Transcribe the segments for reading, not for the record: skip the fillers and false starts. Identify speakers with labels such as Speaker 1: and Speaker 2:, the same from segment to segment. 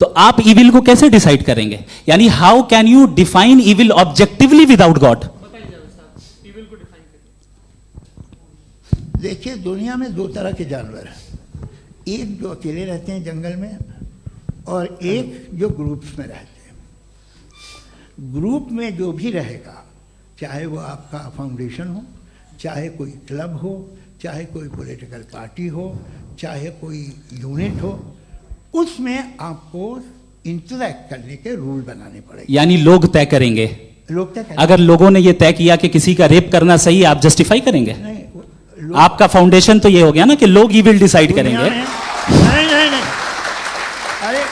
Speaker 1: तो आप इविल को कैसे डिसाइड करेंगे? यानी how can you define evil objectively without God?
Speaker 2: देखिए, दुनिया में दो तरह के जानवर हैं, एक जो अकेले रहते हैं जंगल में और एक जो ग्रुप्स में रहते हैं। ग्रुप में जो भी रहेगा, चाहे वो आपका फाउंडेशन हो, चाहे कोई क्लब हो, चाहे कोई पॉलिटिकल पार्टी हो, चाहे कोई यूनिट हो, उसमें आपको इंटरैक्ट करने के रूल बनाने पड़ेंगे।
Speaker 1: यानी लोग तय करेंगे।
Speaker 2: लोग तय करेंगे।
Speaker 1: अगर लोगों ने ये तय किया कि किसी का रेप करना सही है, आप जस्टिफाई करेंगे?
Speaker 2: नहीं,
Speaker 1: आपका फाउंडेशन तो ये हो गया ना कि लोग इविल डिसाइड करेंगे।
Speaker 2: नहीं नहीं नहीं, अरे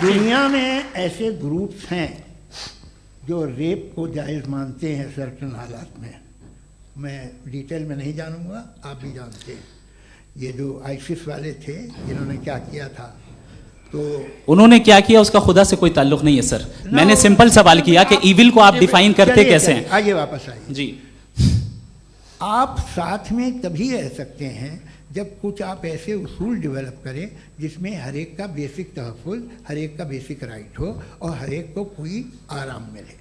Speaker 2: दुनिया में ऐसे ग्रुप्स हैं जो रेप को जायज़ मानते हैं सर्टेन हालात में। मैं डिटेल में नहीं जानूंगा, आप भी जानते हैं। ये जो आईसिस वाले थे, इन्होंने क्या किया था, तो
Speaker 1: उन्होंने क्या किया उसका खुदा से कोई ताल्लुक नहीं है सर। मैंने सिंपल सवाल किया कि इविल को आप डिफाइन करते कैसे हैं?
Speaker 2: आगे वापस आइए
Speaker 1: जी।
Speaker 2: आप साथ में तभी रह सकते हैं जब कुछ आप ऐसे उसूल डेवलप करें जिसमें हर एक का बेसिक तहफ़्फ़ुज़, हर एक का बेसिक राइट हो और हर एक को कोई आराम मिले।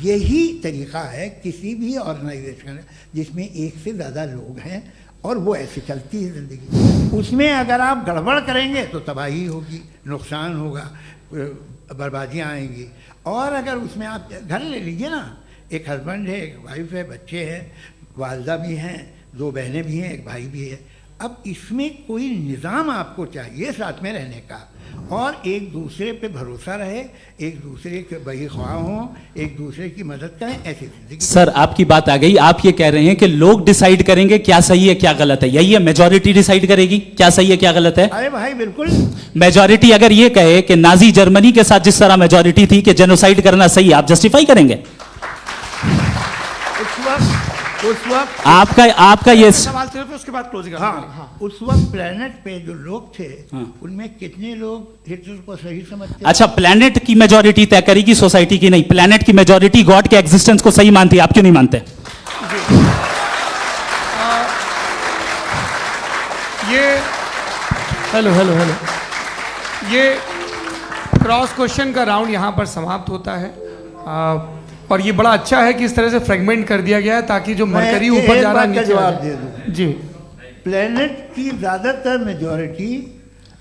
Speaker 2: यही तरीक़ा है किसी भी ऑर्गेनाइजेशन जिसमें एक से ज़्यादा लोग हैं और वो ऐसे चलती है ज़िंदगी। उसमें अगर आप गड़बड़ करेंगे तो तबाही होगी, नुकसान होगा, बर्बादियाँ आएंगी। और अगर उसमें आप घर ले लीजिए ना, एक हस्बैंड है, एक वाइफ है, बच्चे हैं, वालदा भी हैं, दो बहनें भी हैं, एक भाई भी है। अब इसमें कोई निज़ाम आपको चाहिए साथ में रहने का, और एक दूसरे पे भरोसा रहे, एक दूसरे के बहीख्वाह हों, एक दूसरे की मदद करें, ऐसी जिंदगी।
Speaker 1: सर आपकी बात आ गई। आप ये कह रहे हैं कि लोग डिसाइड करेंगे क्या सही है क्या गलत है, यही है? मेजॉरिटी डिसाइड करेगी क्या सही है क्या गलत है?
Speaker 2: अरे भाई बिल्कुल।
Speaker 1: मेजॉरिटी अगर ये कहे कि नाजी जर्मनी के साथ जिस तरह मेजॉरिटी थी कि जेनोसाइड करना सही है, आप जस्टिफाई करेंगे?
Speaker 2: उस वक्त
Speaker 1: आपका ये
Speaker 3: सवाल सिर्फ उसके बाद क्लोजिंग।
Speaker 2: हाँ, उस वक्त प्लेनेट पे जो लोग थे, उनमें कितने लोग हिटलर को सही समझते?
Speaker 1: अच्छा, प्लेनेट की मेजॉरिटी तय करेगी सोसाइटी की नहीं। प्लेनेट की मेजॉरिटी गॉड के एग्जिस्टेंस को सही मानती है, आप क्यों नहीं मानते?
Speaker 3: ये हेलो हेलो हेलो, ये क्रॉस क्वेश्चन का राउंड यहाँ पर समाप्त होता है। और ये बड़ा अच्छा है कि इस तरह से फ्रेगमेंट कर दिया गया है ताकि जो मरकरी ऊपर जा रहा है नीचे
Speaker 2: जवाब दे दूं
Speaker 3: जी।
Speaker 2: प्लेनेट की ज़्यादातर मेजॉरिटी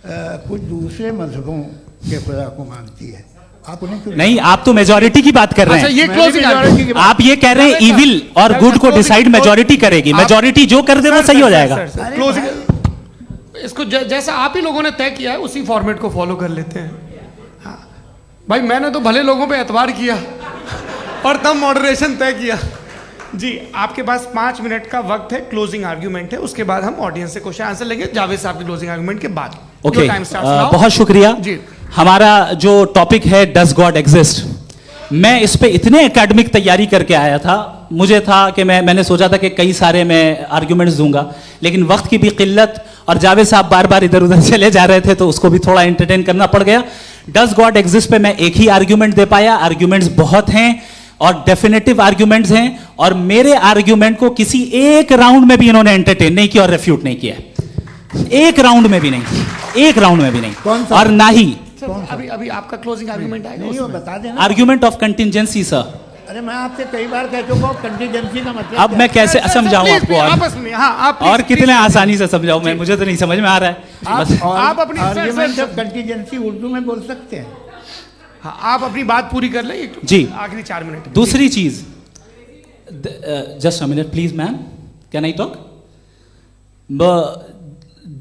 Speaker 2: कुछ दूसरे मजहबों के खुदा को मानती है। आप उन्हें क्यों
Speaker 1: नहीं? आप तो मेजॉरिटी की बात कर रहे हैं।
Speaker 3: अच्छा, ये क्लोजिंग
Speaker 1: आप ये कह रहे हैं इविल और गुड को डिसाइड मेजॉरिटी करेगी। मेजॉरिटी जो कर दे वो सही हो जाएगा।
Speaker 3: क्लोजिंग इसको जैसा आप ही लोगों ने तय किया है उसी फॉर्मेट को फॉलो कर लेते हैं। हाँ भाई, मैंने तो भले लोगों पे एतबार किया और तब मॉडरेशन तय किया जी। आपके पास 5 मिनट का वक्त है, क्लोजिंग आर्ग्यूमेंट है, उसके बाद हम ऑडियंस से क्वेश्चन आंसर लेंगे जावेद साहब की क्लोजिंग आर्ग्यूमेंट के बाद।
Speaker 1: ओके, बहुत शुक्रिया जी। हमारा जो टॉपिक है डज गॉड एग्जिस्ट, मैं इस पे इतने एकेडमिक तैयारी करके आया था। मुझे था कि मैंने सोचा था कि कई सारे मैं आर्ग्यूमेंट्स दूंगा, लेकिन वक्त की भी किल्लत और जावेद साहब बार बार इधर उधर चले जा रहे थे तो उसको भी थोड़ा एंटरटेन करना पड़ गया। डज गॉड एग्जिस्ट पे मैं एक ही आर्ग्यूमेंट दे पाया। आर्ग्यूमेंट्स बहुत हैं और डेफिनेटिव आर्ग्यूमेंट्स हैं, और मेरे आर्ग्यूमेंट को किसी एक राउंड में भी इन्होंने एंटरटेन नहीं किया और रेफ्यूट नहीं किया। एक राउंड में भी नहीं, एक राउंड में भी नहीं। और ना ही
Speaker 3: अभी आपका क्लोजिंग आर्ग्यूमेंट आएगा,
Speaker 2: नहीं वो बता देना।
Speaker 1: Argument of contingency sir.
Speaker 2: अरे मैं आपसे कई बार कह चुका हूं कंटीजेंसी का मतलब
Speaker 1: अब मैं कैसे समझाऊं आपको?
Speaker 3: आपस में हाँ, आप
Speaker 1: और कितने आसानी से समझाऊं मैं? मुझे तो नहीं समझ में आ रहा है।
Speaker 2: आप अपनी आर्ग्यूमेंट ऑफ कंटीजेंसी उर्दू में बोल सकते हैं।
Speaker 3: हाँ, आप अपनी बात पूरी कर लें
Speaker 1: जी,
Speaker 3: आखिरी 4 मिनट।
Speaker 1: दूसरी चीज, just a minute please ma'am, can I talk?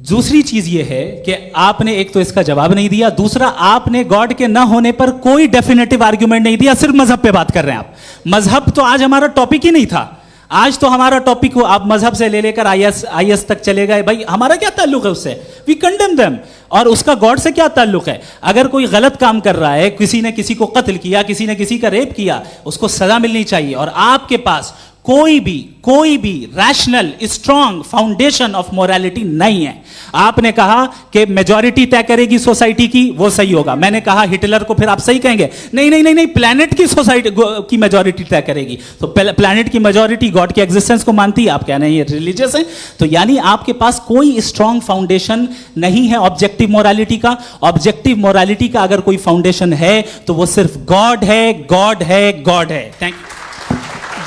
Speaker 1: दूसरी चीज ये है कि आपने एक तो इसका जवाब नहीं दिया, दूसरा आपने गॉड के ना होने पर कोई डेफिनेटिव आर्ग्यूमेंट नहीं दिया, सिर्फ मजहब पे बात कर रहे हैं आप। मजहब तो आज हमारा टॉपिक ही नहीं था। आज तो हमारा टॉपिक हो, आप मजहब से ले लेकर आईएस तक चले गए। भाई हमारा क्या ताल्लुक है उससे? We condemn them. और उसका गॉड से क्या ताल्लुक है? अगर कोई गलत काम कर रहा है, किसी ने किसी को कत्ल किया, किसी ने किसी का रेप किया, उसको सजा मिलनी चाहिए। और आपके पास कोई भी rational strong foundation of morality नहीं है। आपने कहा कि मेजॉरिटी तय करेगी सोसाइटी की, वो सही होगा। मैंने कहा हिटलर को फिर आप सही कहेंगे, नहीं नहीं नहीं नहीं, प्लैनेट की सोसाइटी की मेजॉरिटी तय करेगी। तो प्लैनेट की मेजॉरिटी गॉड के एग्जिस्टेंस को मानती है, आप कह रहे हैं ये रिलीजियस है। तो यानी आपके पास कोई स्ट्रांग फाउंडेशन नहीं है ऑब्जेक्टिव मोरालिटी का। ऑब्जेक्टिव मोरालिटी का अगर कोई फाउंडेशन है तो वो सिर्फ गॉड है, गॉड है, गॉड है। थैंक यू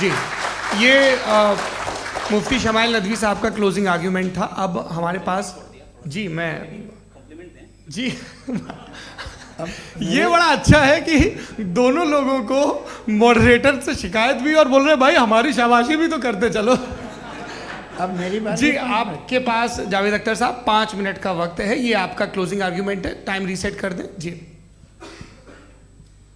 Speaker 3: जी। ये मुफ्ती शमाइल नदवी साहब का क्लोजिंग आर्ग्यूमेंट था। अब हमारे पास जी जी ये बड़ा अच्छा है कि दोनों लोगों को मॉडरेटर से शिकायत भी और बोल रहे भाई हमारी शाबाशी भी तो करते चलो।
Speaker 2: अब मेरी बात
Speaker 3: जी, आपके पास जावेद अख्तर साहब 5 मिनट का वक्त है। ये आपका क्लोजिंग आर्ग्यूमेंट है, टाइम रीसेट कर दें जी।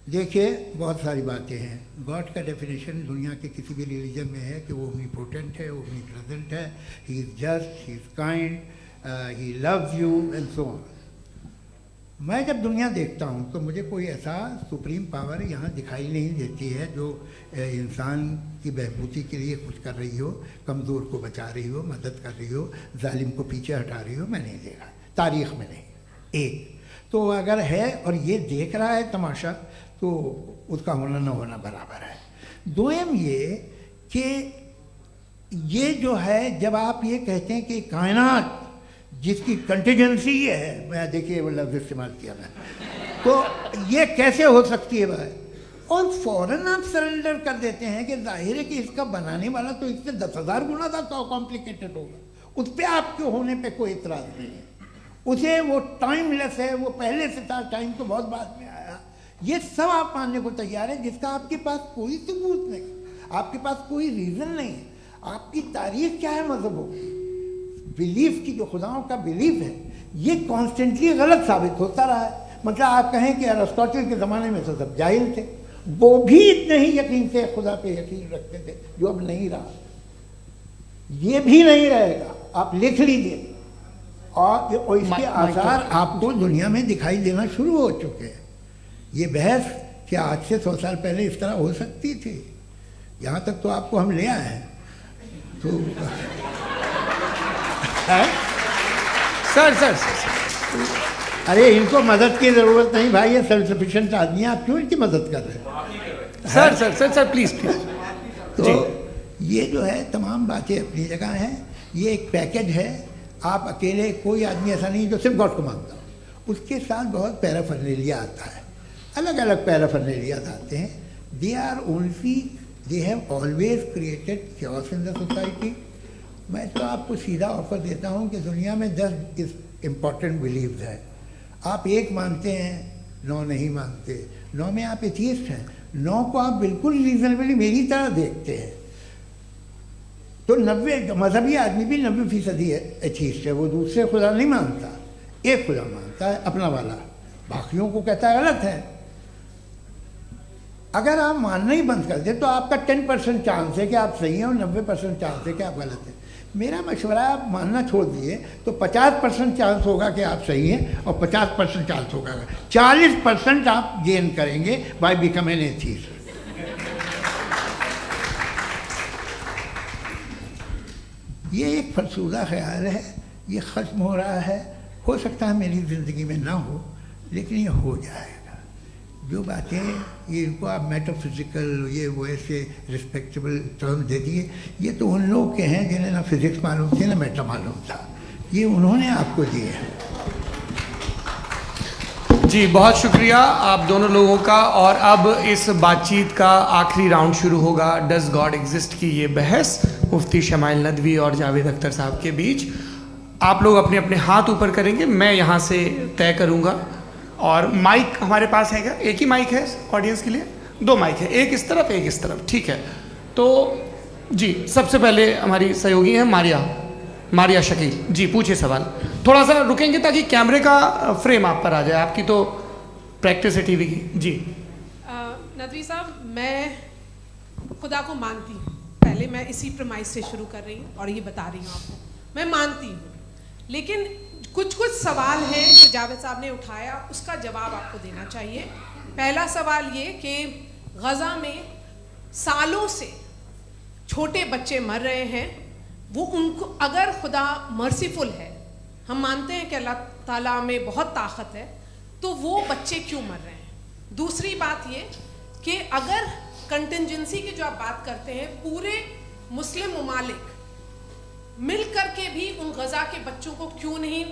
Speaker 2: देखिए, बहुत सारी बातें हैं। गॉड का डेफिनेशन दुनिया के किसी भी रिलीजन में है कि वो ओमनीपोटेंट है, ओमनीप्रेजेंट है, he is just, he is kind, he loves you and so on. मैं जब दुनिया देखता हूँ तो मुझे कोई ऐसा सुप्रीम पावर यहाँ दिखाई नहीं देती है जो इंसान की बहबूदी के लिए कुछ कर रही हो, कमज़ोर को बचा रही हो, मदद कर रही हो, जालिम को पीछे हटा रही हो। मैं नहीं देखा, तारीख़ में नहीं। एक तो अगर है और ये देख रहा है तमाशा, तो उसका होना न होना बराबर है। दोयम ये कि ये जो है, जब आप ये कहते हैं कि कायनात जिसकी कंटिजेंसी है, मैं देखिए वो लफ्ज़ इस्तेमाल किया मैं, तो ये कैसे हो सकती है भाई? और फ़ौरन आप सरेंडर कर देते हैं कि जाहिर है कि इसका बनाने वाला तो इससे 10,000 गुना ज़्यादा कॉम्प्लिकेटेड होगा। उस पर आपके होने पे कोई इतराज़ नहीं है। उसे वो टाइमलेस है, वो पहले से था, टाइम तो बहुत बाद में आया। ये सब आप मानने को तैयार है जिसका आपके पास कोई सबूत नहीं, आपके पास कोई रीज़न नहीं है। आपकी तारीख क्या है मज़हबों की? बिलीफ की, जो खुदाओं का बिलीफ है, ये कॉन्स्टेंटली गलत साबित होता रहा है। मतलब आप कहें कि अरिस्टोटल के ज़माने में तो सब जाहिल थे, वो भी इतने ही यकीन से खुदा पे यकीन रखते थे, जो अब नहीं रहा। ये भी नहीं रहेगा, आप लिख लीजिए। और इसके आसार आपको दुनिया में दिखाई देना शुरू हो चुके हैं। ये बहस क्या आज से 100 साल पहले इस तरह हो सकती थी? यहाँ तक तो आपको हम ले आए हैं। तो
Speaker 3: सर
Speaker 2: अरे इनको मदद की ज़रूरत नहीं भाई, ये सेल्फ सफिशिएंट आदमी है, आप क्यों इनकी मदद कर रहे हैं?
Speaker 3: Sir please.
Speaker 2: तो ये जो है तमाम बातें अपनी जगह हैं। ये एक पैकेज है। आप अकेले, कोई आदमी ऐसा नहीं जो सिर्फ गॉड को मानता हो। उसके साथ बहुत पैराफर्नेलिया आता है, अलग अलग पैराफर्नेलिया आते हैं। They have always created chaos in the society. मैं तो आपको सीधा ऑफर देता हूँ कि दुनिया में 10 इम्पॉर्टेंट बिलीव्स हैं। आप एक मानते हैं, 9 नहीं मानते, 9 में आप एथियस्ट हैं, 9 को आप बिल्कुल रीजनेबली मेरी तरह देखते हैं। तो 90 मजहबी आदमी भी 90% एथियस्ट है, वो दूसरे खुदा नहीं मानता, एक खुदा मानता है अपना वाला, बाकियों को कहता है गलत है। अगर आप मानना ही बंद कर दें तो आपका 10% चांस है कि आप सही हैं और 90% चांस है कि आप गलत हैं। मेरा मशवरा है, आप मानना छोड़ दिए तो 50% चांस होगा कि आप सही हैं और 50% चांस होगा, 40% आप गेन करेंगे बाय बिकमिंग एन एथियस्ट। ये एक फरसूदा ख्याल है, ये ख़त्म हो रहा है। हो सकता है मेरी ज़िंदगी में ना हो, लेकिन ये हो जाएगा। जो बातें ये इनको आप मेटाफिज़िकल, ये वो ऐसे रिस्पेक्टेबल टर्म दे दिए, ये तो उन लोग के हैं जिन्हें ना फिज़िक्स मालूम थी ना मेटा मालूम था, ये उन्होंने आपको दिए हैं।
Speaker 3: जी बहुत शुक्रिया आप दोनों लोगों का। और अब इस बातचीत का आखिरी राउंड शुरू होगा, डज गॉड एग्जिस्ट की ये बहस मुफ्ती शमाइल नदवी और जावेद अख्तर साहब के बीच। आप लोग अपने अपने हाथ ऊपर करेंगे, मैं यहाँ से तय करूँगा। और माइक हमारे पास है क्या? एक ही माइक है ऑडियंस के लिए? 2 माइक है, एक इस तरफ एक इस तरफ, ठीक है। तो जी सबसे पहले हमारी सहयोगी है मारिया शकील जी, पूछिए सवाल। थोड़ा सा रुकेंगे ताकि कैमरे का फ्रेम आप पर आ जाए, आपकी तो प्रैक्टिस है टीवी की। जी
Speaker 4: नदवी साहब, मैं खुदा को मानती हूँ, पहले मैं इसी प्रमाइस से शुरू कर रही हूँ और ये बता रही हूँ आपको, मैं मानती हूँ। लेकिन कुछ सवाल हैं जो जावेद साहब ने उठाया, उसका जवाब आपको देना चाहिए। पहला सवाल ये कि गज़ा में सालों से छोटे बच्चे मर रहे हैं, वो उनको, अगर खुदा मर्सीफुल है, हम मानते हैं कि अल्लाह ताला में बहुत ताकत है, तो वो बच्चे क्यों मर रहे हैं? दूसरी बात ये कि अगर कंटिजेंसी की जो आप बात करते हैं, पूरे मुस्लिम ममालिक मिल करके भी उन गजा के बच्चों को क्यों नहीं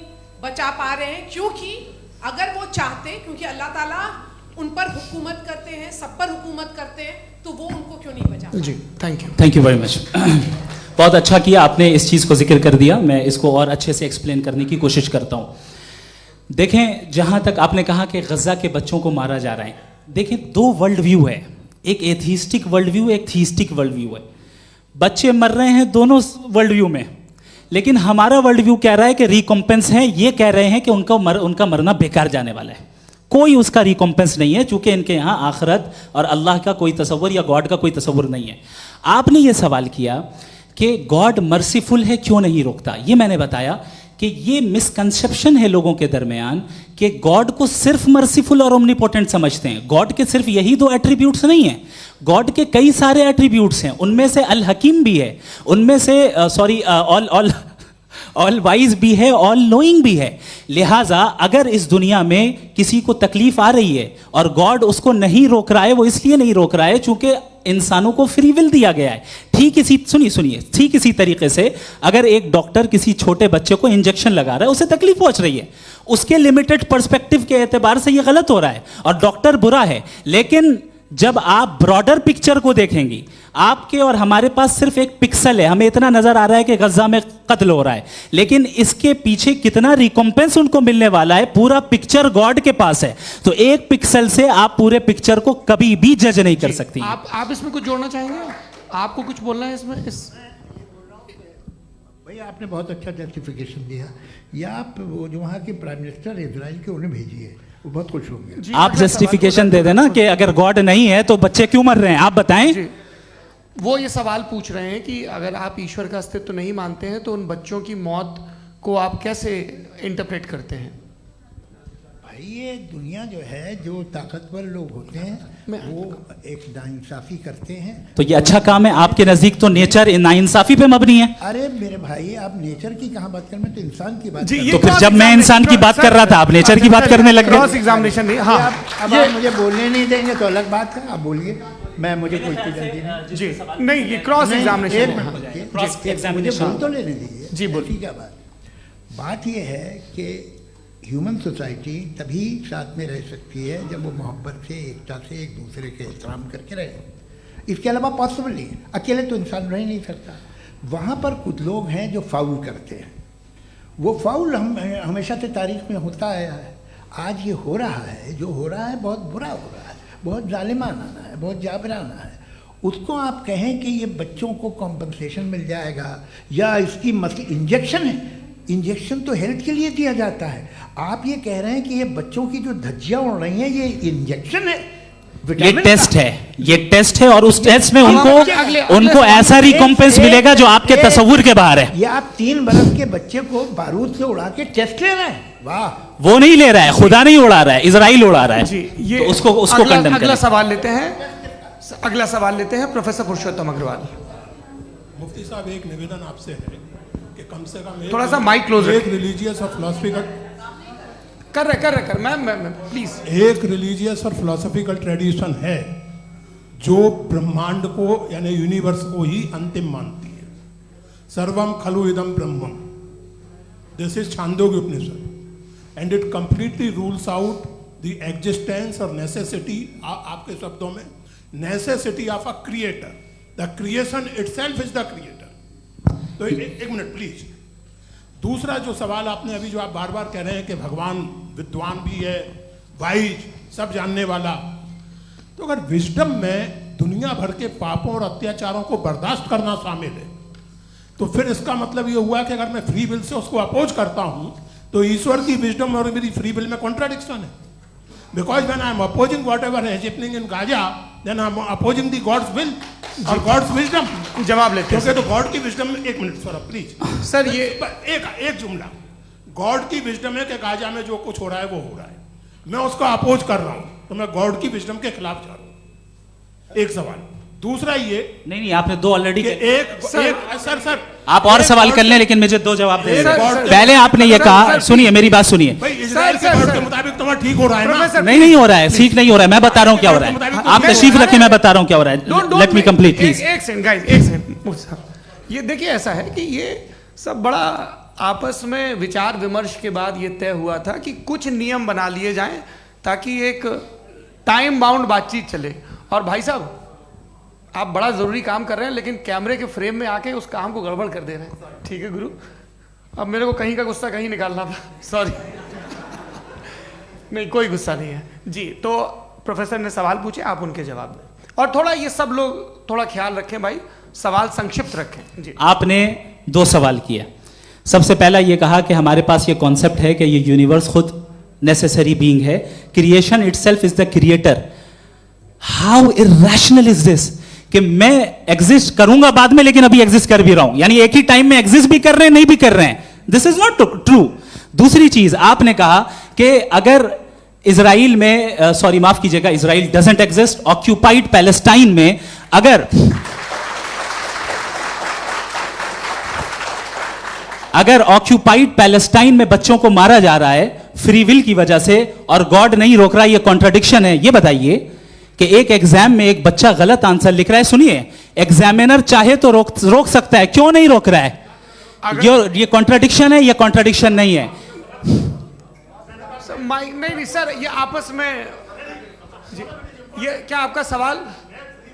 Speaker 4: बचा पा रहे हैं? क्योंकि अगर वो चाहते, क्योंकि अल्लाह ताला उन पर हुकूमत करते हैं, सब पर हुकूमत करते हैं, तो वो उनको क्यों नहीं बचा?
Speaker 3: जी, thank you.
Speaker 1: Thank you very much. बहुत अच्छा किया आपने, इस चीज़ को जिक्र कर दिया। मैं इसको और अच्छे से एक्सप्लेन करने की कोशिश करता हूँ। देखें, जहाँ तक आपने कहा कि गजा के बच्चों को मारा जा रहा है, देखें दो वर्ल्ड व्यू है, एक एथीस्टिक वर्ल्ड व्यू, एक थीस्टिक वर्ल्ड व्यू है। बच्चे मर रहे हैं दोनों वर्ल्ड व्यू में, लेकिन हमारा वर्ल्ड व्यू कह रहा है कि रिकॉम्पेंस है, ये कह रहे हैं कि उनका मरना बेकार जाने वाला है, कोई उसका रिकॉम्पेंस नहीं है, चूंकि इनके यहाँ आखिरत और अल्लाह का कोई तसव्वुर या गॉड का कोई तसव्वुर नहीं है। आपने ये सवाल किया कि गॉड मर्सीफुल है, क्यों नहीं रोकता? ये मैंने बताया कि ये मिसकंसेप्शन है लोगों के दरमियान कि गॉड को सिर्फ मर्सीफुल और ओमनीपोटेंट समझते हैं। गॉड के सिर्फ यही दो एट्रीब्यूट्स नहीं हैं, गॉड के कई सारे एट्रीब्यूट्स हैं, उनमें से अल हकीम भी है, उनमें से ऑल वाइज भी है, ऑल नोइंग भी है। लिहाजा अगर इस दुनिया में किसी को तकलीफ आ रही है और गॉड उसको नहीं रोक रहा है, वो इसलिए नहीं रोक रहा है चूंकि इंसानों को फ्री विल दिया गया है। ठीक इसी तरीके से अगर एक डॉक्टर किसी छोटे बच्चे को इंजेक्शन लगा रहा है, उसे तकलीफ पहुंच रही है, उसके लिमिटेड पर्सपेक्टिव के एतबार से यह गलत हो रहा है और डॉक्टर बुरा है। लेकिन जब आप ब्रॉडर पिक्चर को देखेंगी, आपके और हमारे पास सिर्फ एक पिक्सल है, हमें इतना नजर आ रहा है कि गजा में कत्ल हो रहा है, लेकिन इसके पीछे कितना रिकॉम्पेंस उनको मिलने वाला है, पूरा पिक्चर गॉड के पास है। तो एक पिक्सल से आप पूरे पिक्चर को कभी भी जज नहीं कर सकती।
Speaker 3: आप इसमें कुछ जोड़ना चाहेंगे? आपको कुछ बोलना है इसमें?
Speaker 2: भैया आपने बहुत अच्छा जस्टिफिकेशन दिया। या आप वो जो वहाँ के प्राइम मिनिस्टर इजराइल के, उन्हें भेजिए, वो बहुत खुश होंगे।
Speaker 1: आप जस्टिफिकेशन दे देना कि अगर गॉड नहीं है तो बच्चे क्यों मर रहे हैं, आप बताएं।
Speaker 3: वो ये सवाल पूछ रहे हैं कि अगर आप ईश्वर का अस्तित्व नहीं मानते हैं तो उन बच्चों की मौत को आप कैसे इंटरप्रेट करते हैं?
Speaker 2: भाई ये दुनिया जो है, जो ताकतवर लोग होते हैं वो एक नाइंसाफी करते हैं।
Speaker 1: तो ये अच्छा काम है आपके नजदीक, तो नेचर नाइंसाफी पे मबनी है।
Speaker 2: अरे मेरे भाई, आप नेचर की कहाँ बात कर रहे हैं, तो इंसान की बात।
Speaker 1: तो फिर जब मैं इंसान की बात कर रहा था, आप नेचर की बात करने लग गए।
Speaker 3: क्रॉस एग्जामिनेशन नहीं। हाँ,
Speaker 2: अब आप मुझे बोलने नहीं देंगे तो अलग बात है, आप बोलिए, मैं मुझे कोई जल्दी नहीं।
Speaker 3: जी नहीं, ये क्रॉस एग्जामिनेशन
Speaker 2: मुझे बोल तो लेने दीजिए।
Speaker 3: जी बोलिए।
Speaker 2: क्या बात ये है कि ह्यूमन सोसाइटी तभी साथ में रह सकती है जब वो मोहब्बत से, एकता से, एक दूसरे के एहतराम करके रहे। इसके अलावा पॉसिबल नहीं है, अकेले तो इंसान रह नहीं सकता। वहाँ पर कुछ लोग हैं जो फाउल करते हैं, वो फाउल हम हमेशा से तारीख में होता आया है। आज ये हो रहा है, जो हो रहा है बहुत बुरा हो रहा है, बहुत जालिमाना है, बहुत जाबराना है। उसको आप कहें कि ये बच्चों को कॉम्पनसेशन मिल जाएगा या इसकी इंजेक्शन है, इंजेक्शन तो हेल्थ के लिए दिया जाता है। आप ये कह रहे हैं कि ये बच्चों की जो धज्जियां उड़ रही हैं ये इंजेक्शन है,
Speaker 1: ये टेस्ट है, ये टेस्ट है, और उस टेस्ट में उनको ऐसा रिकॉम्पेंस मिलेगा जो आपके तसव्वुर के बाहर है।
Speaker 2: ये आप 3 बरस के बच्चे को बारूद से उड़ा के टेस्ट ले रहे हैं। वाह,
Speaker 1: वो नहीं ले रहा है, खुदा नहीं उड़ा रहा है, इजराइल उड़ा रहा है।
Speaker 3: जी, ये
Speaker 1: तो उसको कंडेम
Speaker 3: अगला सवाल लेते हैं प्रोफेसर पुरुषोत्तम अग्रवाल।
Speaker 5: मुफ्ती साहब, एक निवेदन आपसे है कि कम से कम
Speaker 3: थोड़ा सा माइक क्लोज,
Speaker 5: एक रिलीजियस और फिलॉसफिकल
Speaker 3: कर मैम प्लीज।
Speaker 5: एक रिलीजियस और फिलोसॉफिकल ट्रेडिशन है जो ब्रह्मांड को यानी यूनिवर्स को ही अंतिम मानती है। सर्वम खलु इदम ब्रह्मम, this is Chandogya Upanishad, and it completely rules out the existence और नेसेसिटी, आपके शब्दों में necessity of a creator. The creation itself is the creator. तो एक मिनट प्लीज। दूसरा जो सवाल आपने अभी, जो आप बार बार कह रहे हैं कि भगवान विद्वान भी है, वाइज, सब जानने वाला, तो अगर विजडम में दुनिया भर के पापों और अत्याचारों को बर्दाश्त करना शामिल है, तो फिर इसका मतलब ये हुआ कि अगर मैं फ्री विल से उसको अपोज करता हूं तो ईश्वर की विजडम और मेरी फ्री विल में कॉन्ट्राडिक्शन है। Because when I am opposing whatever is happening in Gaza, then I am opposing the God's will और गॉड्स विजडम।
Speaker 3: जवाब लेते हैं,
Speaker 5: तो गॉड की विजडम में, एक मिनट सर प्लीज
Speaker 3: सर, ये
Speaker 5: एक जुमला, गॉड की विजडम है कि गाजा में जो कुछ हो रहा है वो हो रहा है, मैं उसको अपोज कर रहा हूं, तो मैं गॉड की विजडम के खिलाफ जा रहा हूं। एक सवाल। दूसरा ये
Speaker 1: नहीं आपने 2 ऑलरेडी
Speaker 5: कि सर
Speaker 1: आप और सवाल कर लें, लेकिन मुझे 2 जवाब दे
Speaker 3: सर,
Speaker 1: दें।
Speaker 3: सर,
Speaker 1: पहले आपने ये कहा,
Speaker 3: सर,
Speaker 1: सुनिए मेरी बात सुनिए।
Speaker 5: भाई इजराइल के बोर्ड के मुताबिक तुम्हारा ठीक हो रहा है ना?
Speaker 3: प्रोफेसर,
Speaker 1: नहीं हो रहा है, ठीक नहीं हो रहा है, मैं बता रहा हूँ क्या हो रहा है। आप तशरीफ रखिए, मैं बता रहा हूँ क्या हो रहा है। Let me complete please.
Speaker 3: एक सेकंड गाइस, एक सेकंड। ये देखिए ऐसा है कि ये सब बड़ा आपस में विचार विमर्श के बाद ये तय हुआ था कि कुछ नियम बना लिए जाएं ताकि एक टाइम बाउंड बातचीत चले। और भाई साहब आप बड़ा जरूरी काम कर रहे हैं, लेकिन कैमरे के फ्रेम में आके उस काम को गड़बड़ कर दे रहे हैं। ठीक है गुरु, अब मेरे को कहीं का गुस्सा कहीं निकालना था, सॉरी। नहीं कोई गुस्सा नहीं है जी। तो प्रोफेसर ने सवाल पूछे, आप उनके जवाब दें, और थोड़ा ये सब लोग थोड़ा ख्याल रखें भाई, सवाल संक्षिप्त रखें जी।
Speaker 1: आपने 2 सवाल किए। सबसे पहला ये कहा कि हमारे पास ये कॉन्सेप्ट है कि ये यूनिवर्स खुद नेसेसरी बीइंग है, creation itself is the creator. How irrational is this कि मैं एग्जिस्ट करूंगा बाद में, लेकिन अभी एग्जिस्ट कर भी रहा हूं, यानी एक ही टाइम में एग्जिस्ट भी कर रहे हैं, नहीं भी कर रहे हैं। This is not true. दूसरी चीज आपने कहा कि अगर इजराइल में, सॉरी माफ कीजिएगा, Israel doesn't exist, occupied Palestine में अगर ऑक्यूपाइड पैलेस्टाइन में बच्चों को मारा जा रहा है फ्री विल की वजह से और गॉड नहीं रोक रहा, ये कॉन्ट्रडिक्शन है। ये बताइए कि एक एग्जाम में एक बच्चा गलत आंसर लिख रहा है, सुनिए, एग्जामिनर चाहे तो रोक सकता है, क्यों नहीं रोक रहा है? ये कॉन्ट्रडिक्शन है, ये कॉन्ट्रडिक्शन नहीं है।
Speaker 3: माइक नहीं सर, ये आपस में जी, ये क्या आपका सवाल?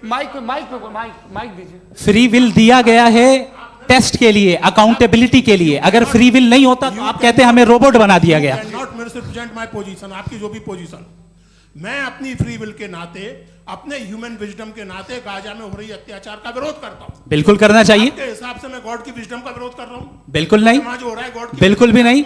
Speaker 3: माइक दीजिए।
Speaker 1: फ्री विल दिया गया है टेस्ट के लिए, अकाउंटेबिलिटी के लिए। अगर फ्री विल नहीं होता तो आप कहते हैं हमें रोबोट बना दिया गया।
Speaker 5: नॉट मिसरिप्रेजेंट माय पोजीशन, आपकी जो भी पोजीशन, मैं अपनी फ्री विल के नाते, अपने ह्यूमन विजडम के नाते गाजा में हो रही अत्याचार का विरोध करता हूं।
Speaker 1: बिल्कुल करना चाहिए।
Speaker 5: आपके हिसाब से मैं गॉड की विजडम का विरोध कर रहा हूं?
Speaker 1: बिल्कुल नहीं,
Speaker 5: समाज हो रहा है गॉड की,
Speaker 1: बिल्कुल भी नहीं,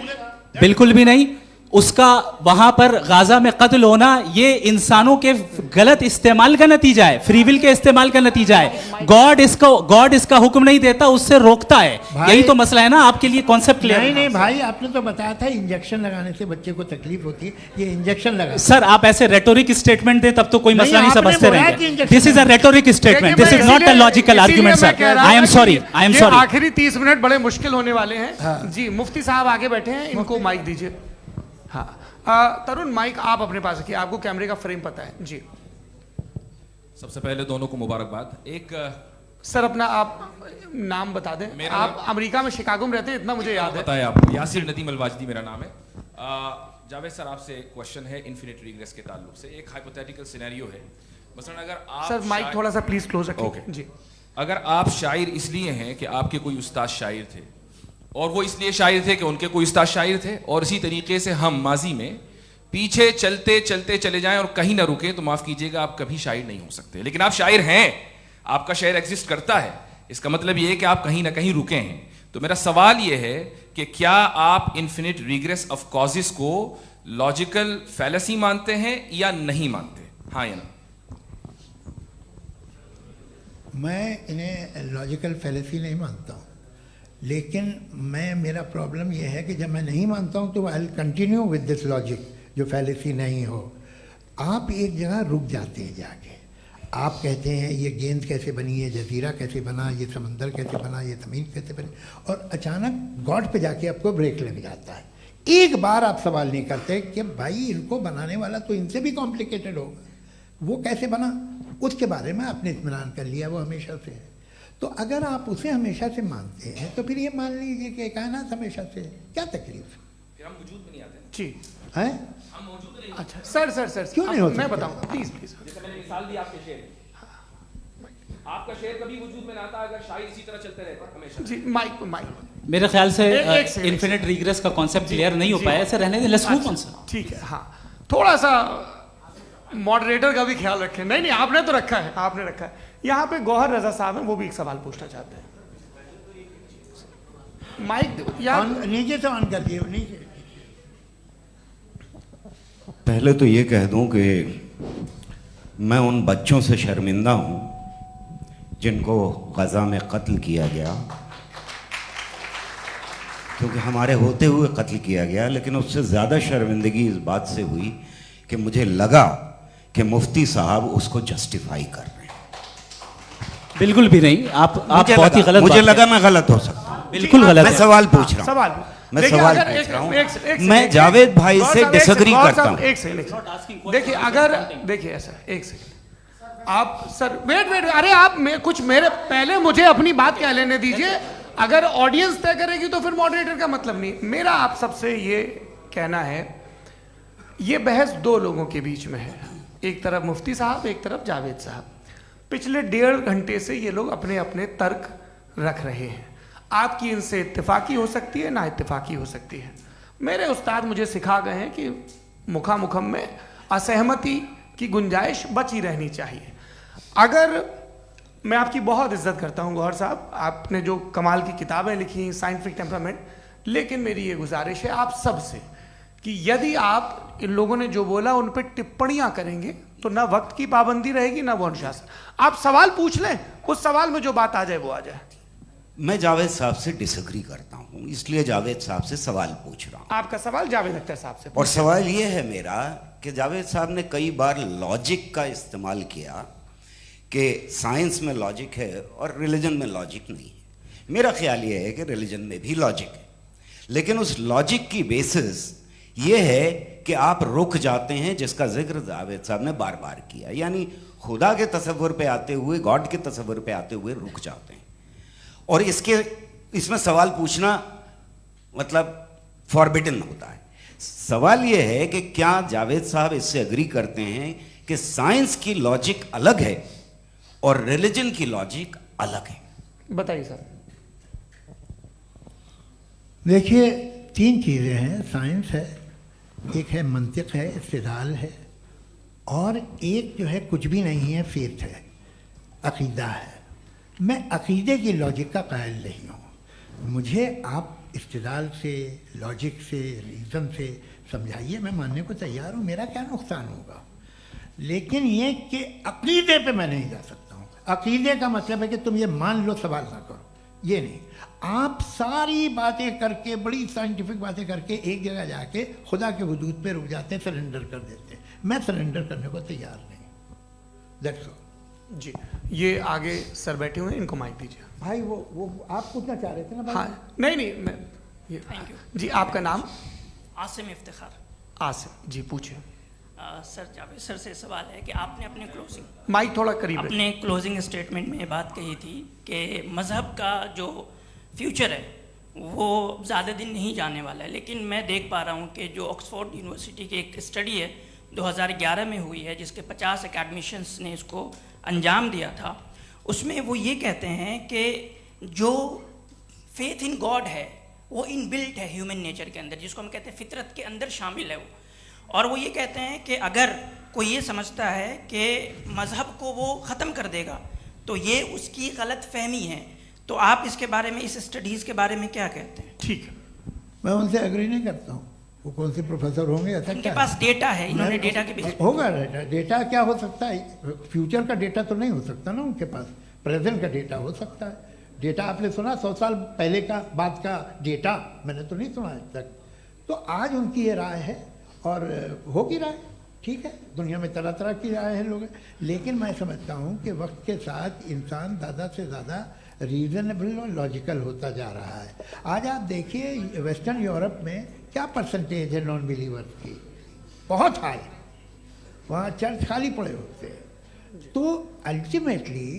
Speaker 1: बिल्कुल भी नहीं। उसका वहां पर गाजा में कत्ल होना ये इंसानों के गलत इस्तेमाल का नतीजा है, फ्री विल के इस्तेमाल का नतीजा है। गॉड इसका हुक्म नहीं देता, उससे रोकता है। यही तो मसला है ना, आपके लिए कॉन्सेप्ट क्लियर है?
Speaker 2: नहीं भाई, आपने तो बताया था इंजेक्शन लगाने से बच्चे को तकलीफ होती है, ये इंजेक्शन लगा।
Speaker 1: सर आप ऐसे रेटोरिक स्टेटमेंट दें तब तो कोई मसला नहीं,
Speaker 2: आपने
Speaker 1: समझते
Speaker 2: बोला कि
Speaker 1: रहेंगे।
Speaker 2: Injection
Speaker 1: this is a rhetoric statement, this is not a logical argument sir. I am sorry, I am sorry.
Speaker 3: आखिरी 30 मिनट बड़े मुश्किल होने वाले हैं जी। मुफ्ती साहब आगे बैठे हैं, इनको माइक दीजिए। हाँ तरुण, माइक आप अपने पास रखिए, आपको कैमरे का फ्रेम पता है जी।
Speaker 6: सबसे पहले दोनों को मुबारकबाद। एक
Speaker 3: सर अपना आप नाम बता दें। आप अमेरिका में शिकागो में रहते हैं, इतना मुझे याद है।
Speaker 6: बताया आपको, यासिर नदीम अलवाजदी मेरा नाम है। जावेद सर आपसे एक क्वेश्चन है इन्फिनिट रिग्रेस के ताल्लुक से। एक हाइपोथेटिकल सिनेरियो है, मसलन अगर आप
Speaker 3: सर माइक थोड़ा सा प्लीज क्लोज रखें।
Speaker 6: ओके
Speaker 3: जी।
Speaker 6: अगर आप शायर इसलिए हैं कि आपके कोई उस्ताद शायर थे, और वो इसलिए शायर थे कि उनके कोई उस्ताद शायर थे, और इसी तरीके से हम माजी में पीछे चलते चलते चले जाएं और कहीं ना रुके, तो माफ कीजिएगा आप कभी शायर नहीं हो सकते। लेकिन आप शायर हैं, आपका शायर एग्जिस्ट करता है, इसका मतलब ये है कि आप कहीं ना कहीं रुके हैं। तो मेरा सवाल ये है कि क्या आप इन्फिनिट रिग्रेस ऑफ कॉजेस को लॉजिकल फैलेसी मानते हैं या नहीं मानते? हाँ या ना?
Speaker 2: मैं इन्हें लॉजिकल फैलेसी नहीं मानता हूँ, लेकिन मेरा प्रॉब्लम यह है कि जब मैं नहीं मानता हूँ तो I will continue with this logic जो फैलेसी नहीं हो। आप एक जगह रुक जाते हैं जाके, आप कहते हैं ये गेंद कैसे बनी, ये जजीरा कैसे बना, ये समंदर कैसे बना, ये ज़मीन कैसे बनी, और अचानक गॉड पे जाके आपको ब्रेक लग जाता है। एक बार आप सवाल नहीं करते कि भाई इनको बनाने वाला तो इनसे भी कॉम्प्लिकेटेड होगा, वो कैसे बना, उसके बारे में आपने इत्मीनान कर लिया, वो हमेशा से है। तो अगर आप उसे हमेशा से मानते हैं तो फिर ये मान लीजिए कि कायनात हमेशा से है, क्या तकलीफ?
Speaker 6: फिर हम वजूद में नहीं आते
Speaker 3: जी
Speaker 2: है?
Speaker 6: हम मौजूद नहीं।
Speaker 3: अच्छा सर
Speaker 2: क्यों नहीं हो सकता?
Speaker 3: मैं बताऊंगा प्लीज।
Speaker 6: जैसे मैंने मिसाल दी आपके शेर, आपका शेर कभी वजूद में ना आता अगर शायर इसी तरह चलते रहते हमेशा।
Speaker 3: जी माइक
Speaker 1: मेरे ख्याल से
Speaker 3: एक सेकंड,
Speaker 1: इन्फिनिट रिग्रेस का कॉन्सेप्ट क्लियर नहीं हो पाया, ऐसे रहने दें, लेट्स मूव ऑन सर।
Speaker 3: ठीक है। हाँ थोड़ा सा मॉडरेटर का भी ख्याल रखें। नहीं आपने तो रखा है, आपने रखा है। यहाँ पे गौहर रजा साहब हैं, वो भी एक सवाल पूछना चाहते हैं। माइक यार
Speaker 2: नीचे से ऑन कर दिए, नीचे।
Speaker 7: पहले तो ये कह दूं कि मैं उन बच्चों से शर्मिंदा हूं जिनको गज़ा में कत्ल किया गया, क्योंकि हमारे होते हुए कत्ल किया गया। लेकिन उससे ज़्यादा शर्मिंदगी इस बात से हुई कि मुझे लगा कि मुफ्ती साहब उसको जस्टिफाई कर रहे हैं।
Speaker 1: बिल्कुल भी नहीं, आप बहुत ही गलत
Speaker 7: मुझे
Speaker 1: बात
Speaker 7: लगा मैं गलत हो सकता हूँ।
Speaker 1: बिल्कुल गलत
Speaker 7: मैं
Speaker 1: है।
Speaker 7: सवाल पूछ रहा हूँ,
Speaker 3: सवाल
Speaker 7: मैं
Speaker 3: देखिए,
Speaker 7: सवाल
Speaker 3: अगर
Speaker 7: पूछ
Speaker 3: एक-
Speaker 7: रहा हूँ।
Speaker 3: एक- एक-
Speaker 7: मैं
Speaker 3: एक-
Speaker 7: जावेद भाई
Speaker 3: गौर
Speaker 7: से
Speaker 3: साहब, एक
Speaker 7: डिसएग्री
Speaker 3: सेकंड, गौर
Speaker 7: करता
Speaker 3: साहब,
Speaker 7: हूँ।
Speaker 3: एक सेकंड देखिए, अगर देखिए ऐसा एक सेकंड आप सर वेट, अरे आप कुछ मेरे पहले मुझे अपनी बात कह लेने दीजिए। अगर ऑडियंस तय करेगी तो फिर मॉडरेटर का मतलब नहीं। मेरा आप सबसे ये कहना है, ये बहस दो लोगों के बीच में है, एक तरफ मुफ्ती साहब, एक तरफ जावेद साहब। पिछले 1.5 घंटे से ये लोग अपने अपने तर्क रख रहे हैं। आपकी इनसे इत्तेफाकी हो सकती है, ना इत्तेफाकी हो सकती है। मेरे उस्ताद मुझे सिखा गए हैं कि मुखामुखम में असहमति की गुंजाइश बची रहनी चाहिए। अगर मैं आपकी बहुत इज्जत करता हूँ गौहर साहब, आपने जो कमाल की किताबें लिखी, साइंटिफिक टेम्परामेंट, लेकिन मेरी ये गुजारिश है आप सबसे कि यदि आप इन लोगों ने जो बोला उन पर टिप्पणियां करेंगे तो ना वक्त की पाबंदी रहेगी, ना वो अनुशासन। आप सवाल पूछ लें, उस सवाल में जो बात आ जाए वो आ जाए।
Speaker 7: मैं जावेद साहब से डिसएग्री करता हूँ, इसलिए जावेद साहब से सवाल पूछ रहा हूँ।
Speaker 3: आपका सवाल जावेद अख्तर साहब से।
Speaker 7: और सवाल ये है मेरा कि जावेद साहब ने कई बार लॉजिक का इस्तेमाल किया कि साइंस में लॉजिक है और रिलीजन में लॉजिक नहीं है। मेरा ख्याल ये है कि रिलीजन में भी लॉजिक है, लेकिन उस लॉजिक की बेसिस ये है कि आप रुक जाते हैं, जिसका जिक्र जावेद साहब ने बार बार किया, यानी खुदा के तसव्वुर पे आते हुए, गॉड के तसव्वुर पे आते हुए रुक जाते हैं। और इसमें सवाल पूछना मतलब फॉरबिडन होता है। सवाल यह है कि क्या जावेद साहब इससे एग्री करते हैं कि साइंस की लॉजिक अलग है और रिलीजन की लॉजिक अलग है?
Speaker 3: बताइए सर।
Speaker 2: देखिए, 3 चीज़ें हैं। साइंस है, एक है मंतिक है, इस्तिदलाल है, और एक जो है कुछ भी नहीं है, फेथ है, अकीदा है। मैं अकीदे की लॉजिक का कायल नहीं हूँ। मुझे आप इस्तिदलाल से, लॉजिक से, रीज़न से समझाइए, मैं मानने को तैयार हूँ, मेरा क्या नुकसान होगा। लेकिन ये कि अकीदे पे मैं नहीं जा सकता हूँ। अकीदे का मतलब है कि तुम ये मान लो, सवाल ना करो, ये नहीं। आप सारी बातें करके, बड़ी साइंटिफिक बातें करके एक जगह जाके खुदा के हुदूद पे रुक जाते हैं, सरेंडर कर देते हैं। मैं सरेंडर करने को तैयार नहीं। That's all.
Speaker 3: जी, ये आगे सर बैठे हुए हैं, इनको माइक दीजिए।
Speaker 2: भाई वो आप पूछना चाह रहे थे ना भाई?
Speaker 3: हाँ, नहीं मैं ये
Speaker 8: थैंक यू
Speaker 3: जी, आपका नाम?
Speaker 8: आसिम इफ्तिखार।
Speaker 3: आसिम जी, पूछिए।
Speaker 8: सर, जावेद सर से सवाल है कि आपने अपने क्लोजिंग
Speaker 3: माइक थोड़ा करीब रखिए।
Speaker 8: अपने क्लोजिंग स्टेटमेंट में ये बात कही थी कि मज़हब का जो फ्यूचर है वो ज़्यादा दिन नहीं जाने वाला है, लेकिन मैं देख पा रहा हूँ कि जो ऑक्सफोर्ड यूनिवर्सिटी की एक स्टडी है 2011 में हुई है, जिसके 50 एकेडमिशियंस ने इसको अंजाम दिया था, उसमें वो ये कहते हैं कि जो फेथ इन गॉड है वो इनबिल्ट है ह्यूमन नेचर के अंदर, जिसको हम कहते हैं फितरत के अंदर शामिल है वो। और वो ये कहते हैं कि अगर कोई ये समझता है कि मज़हब को वो ख़त्म कर देगा तो ये उसकी गलत फहमी है। तो आप इसके बारे में, इस स्टडीज़ के बारे में क्या कहते हैं?
Speaker 3: ठीक है।
Speaker 2: मैं उनसे एग्री नहीं करता हूँ। वो कौन से प्रोफेसर होंगे? ऐसा
Speaker 8: उनके
Speaker 2: क्या
Speaker 8: पास डेटा है, इन्होंने डेटा के बेस
Speaker 2: होगा। डेटा क्या हो सकता है? फ्यूचर का डेटा तो नहीं हो सकता ना उनके पास। प्रेजेंट का डेटा हो सकता है। डेटा आपने सुना 100 साल पहले का बाद का डेटा? मैंने तो नहीं सुना आज तक। तो आज उनकी ये राय है और होगी राय, ठीक है। दुनिया में तरह तरह की राय है लोग, लेकिन मैं समझता हूँ कि वक्त के साथ इंसान ज़्यादा से ज़्यादा रीज़नेबल और लॉजिकल होता जा रहा है। आज आप देखिए वेस्टर्न यूरोप में क्या परसेंटेज है नॉन बिलीवर्स की? बहुत हाई। वहाँ चर्च खाली पड़े होते हैं। तो अल्टीमेटली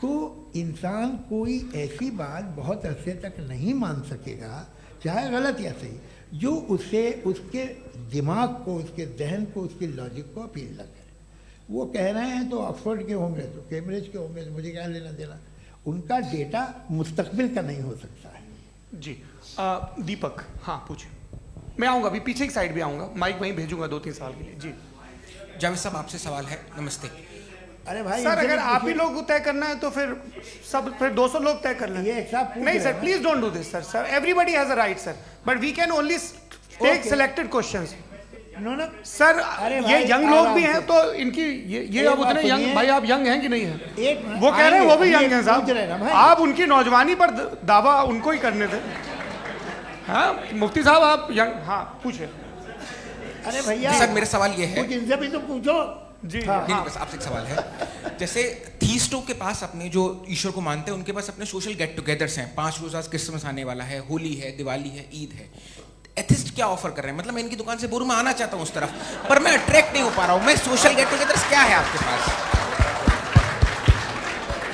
Speaker 2: तो इंसान कोई ऐसी बात बहुत अरसे तक नहीं मान सकेगा, चाहे गलत या सही, जो उसे, उसके दिमाग को, उसके जहन को, उसकी लॉजिक को अपील न करे। वो कह रहे हैं तो ऑक्सफोर्ड के होंगे तो कैम्ब्रिज के होंगे, तो मुझे क्या लेना देना। उनका डेटा मुस्तकबिल का नहीं हो सकता है।
Speaker 3: जी, दीपक, हाँ पूछिए। मैं आऊँगा अभी, पीछे की साइड भी आऊँगा, माइक वहीं भेजूंगा 2-3 साल के लिए। जी
Speaker 9: जावेद साहब, आपसे सवाल है। नमस्ते
Speaker 2: अरे भाई
Speaker 3: सर, अगर आप ही लोग तय करना है तो फिर 200 लोग तय कर लें।
Speaker 2: ये एक साहब पूछ
Speaker 3: नहीं
Speaker 2: रहे
Speaker 3: सर,
Speaker 2: हैं।
Speaker 3: Please don't do this sir. Sir, everybody has a right sir, but we can only take
Speaker 2: Okay.
Speaker 3: Selected questions.
Speaker 2: No no
Speaker 3: sir,
Speaker 2: अरे
Speaker 3: ये
Speaker 2: भाई,
Speaker 3: यंग लोग
Speaker 2: आराम
Speaker 3: भी
Speaker 2: से।
Speaker 3: हैं तो इनकी ये
Speaker 2: एक
Speaker 3: अब
Speaker 2: बात
Speaker 3: उतने यंग,
Speaker 2: सुनिए।
Speaker 3: भाई आप यंग हैं कि नहीं हैं?
Speaker 2: एक मिनट,
Speaker 3: वो कह रहे हैं वो भी
Speaker 2: आएंगे,
Speaker 3: यंग हैं
Speaker 2: पूछ रहे ना
Speaker 3: साहब।
Speaker 2: भाई।
Speaker 3: आप उनकी नौजवानी पर दावा उनको ही करने थे। हाँ मुफ्ती साहब, आप यंग, हाँ पूछे।
Speaker 2: अरे भैया
Speaker 9: सर, मेरा सवाल ये है।
Speaker 2: कुछ इनसे भी तो पूछो।
Speaker 3: जी
Speaker 2: हाँ।
Speaker 9: नहीं, बस आपसे एक सवाल है। जैसे एथीस्टों के पास अपने जो ईश्वर को मानते हैं उनके पास अपने सोशल गेट टुगेदर्स हैं। 5 रोज आज क्रिसमस आने वाला है, होली है, दिवाली है, ईद है। एथिस्ट क्या ऑफर कर रहे हैं? मतलब मैं इनकी दुकान से बोलूं मैं आना चाहता हूं उस तरफ, पर मैं अट्रैक्ट नहीं हो पा रहा हूं। मैं सोशल गेट टुगेदर्स क्या है आपके पास?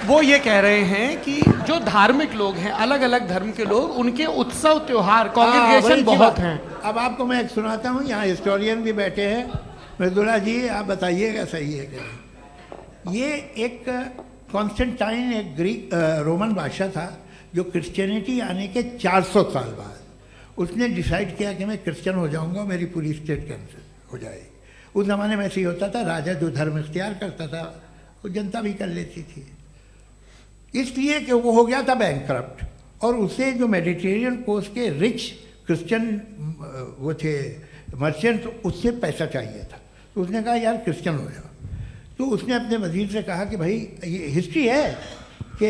Speaker 3: वो ये कह रहे हैं कि जो धार्मिक लोग हैं, अलग अलग धर्म के लोग, उनके उत्सव त्योहार कॉन्ग्रीगेशन बहुत हैं।
Speaker 2: अब आपको मैं एक सुनाता हूँ, यहाँ हिस्टोरियन भी बैठे हैं। मृदुला जी आप बताइएगा सही है कि नहीं। ये एक कॉन्स्टेंटाइन एक ग्रीक रोमन बादशाह था जो क्रिश्चियनिटी आने के 400 साल बाद उसने डिसाइड किया कि मैं क्रिश्चियन हो जाऊंगा, मेरी पूरी स्टेट कैंसिल हो जाएगी। उस ज़माने में ऐसे ही होता था, राजा जो धर्म इख्तियार करता था वो जनता भी कर लेती थी। इसलिए कि वो हो गया था बैंकक्रप्ट, और उसे जो मेडिटेरियन कोस्ट के रिच क्रिश्चियन वो थे मर्चेंट, उससे पैसा चाहिए था। तो उसने कहा यार क्रिश्चियन हो जाओ। तो उसने अपने वजीर से कहा कि भाई ये हिस्ट्री है कि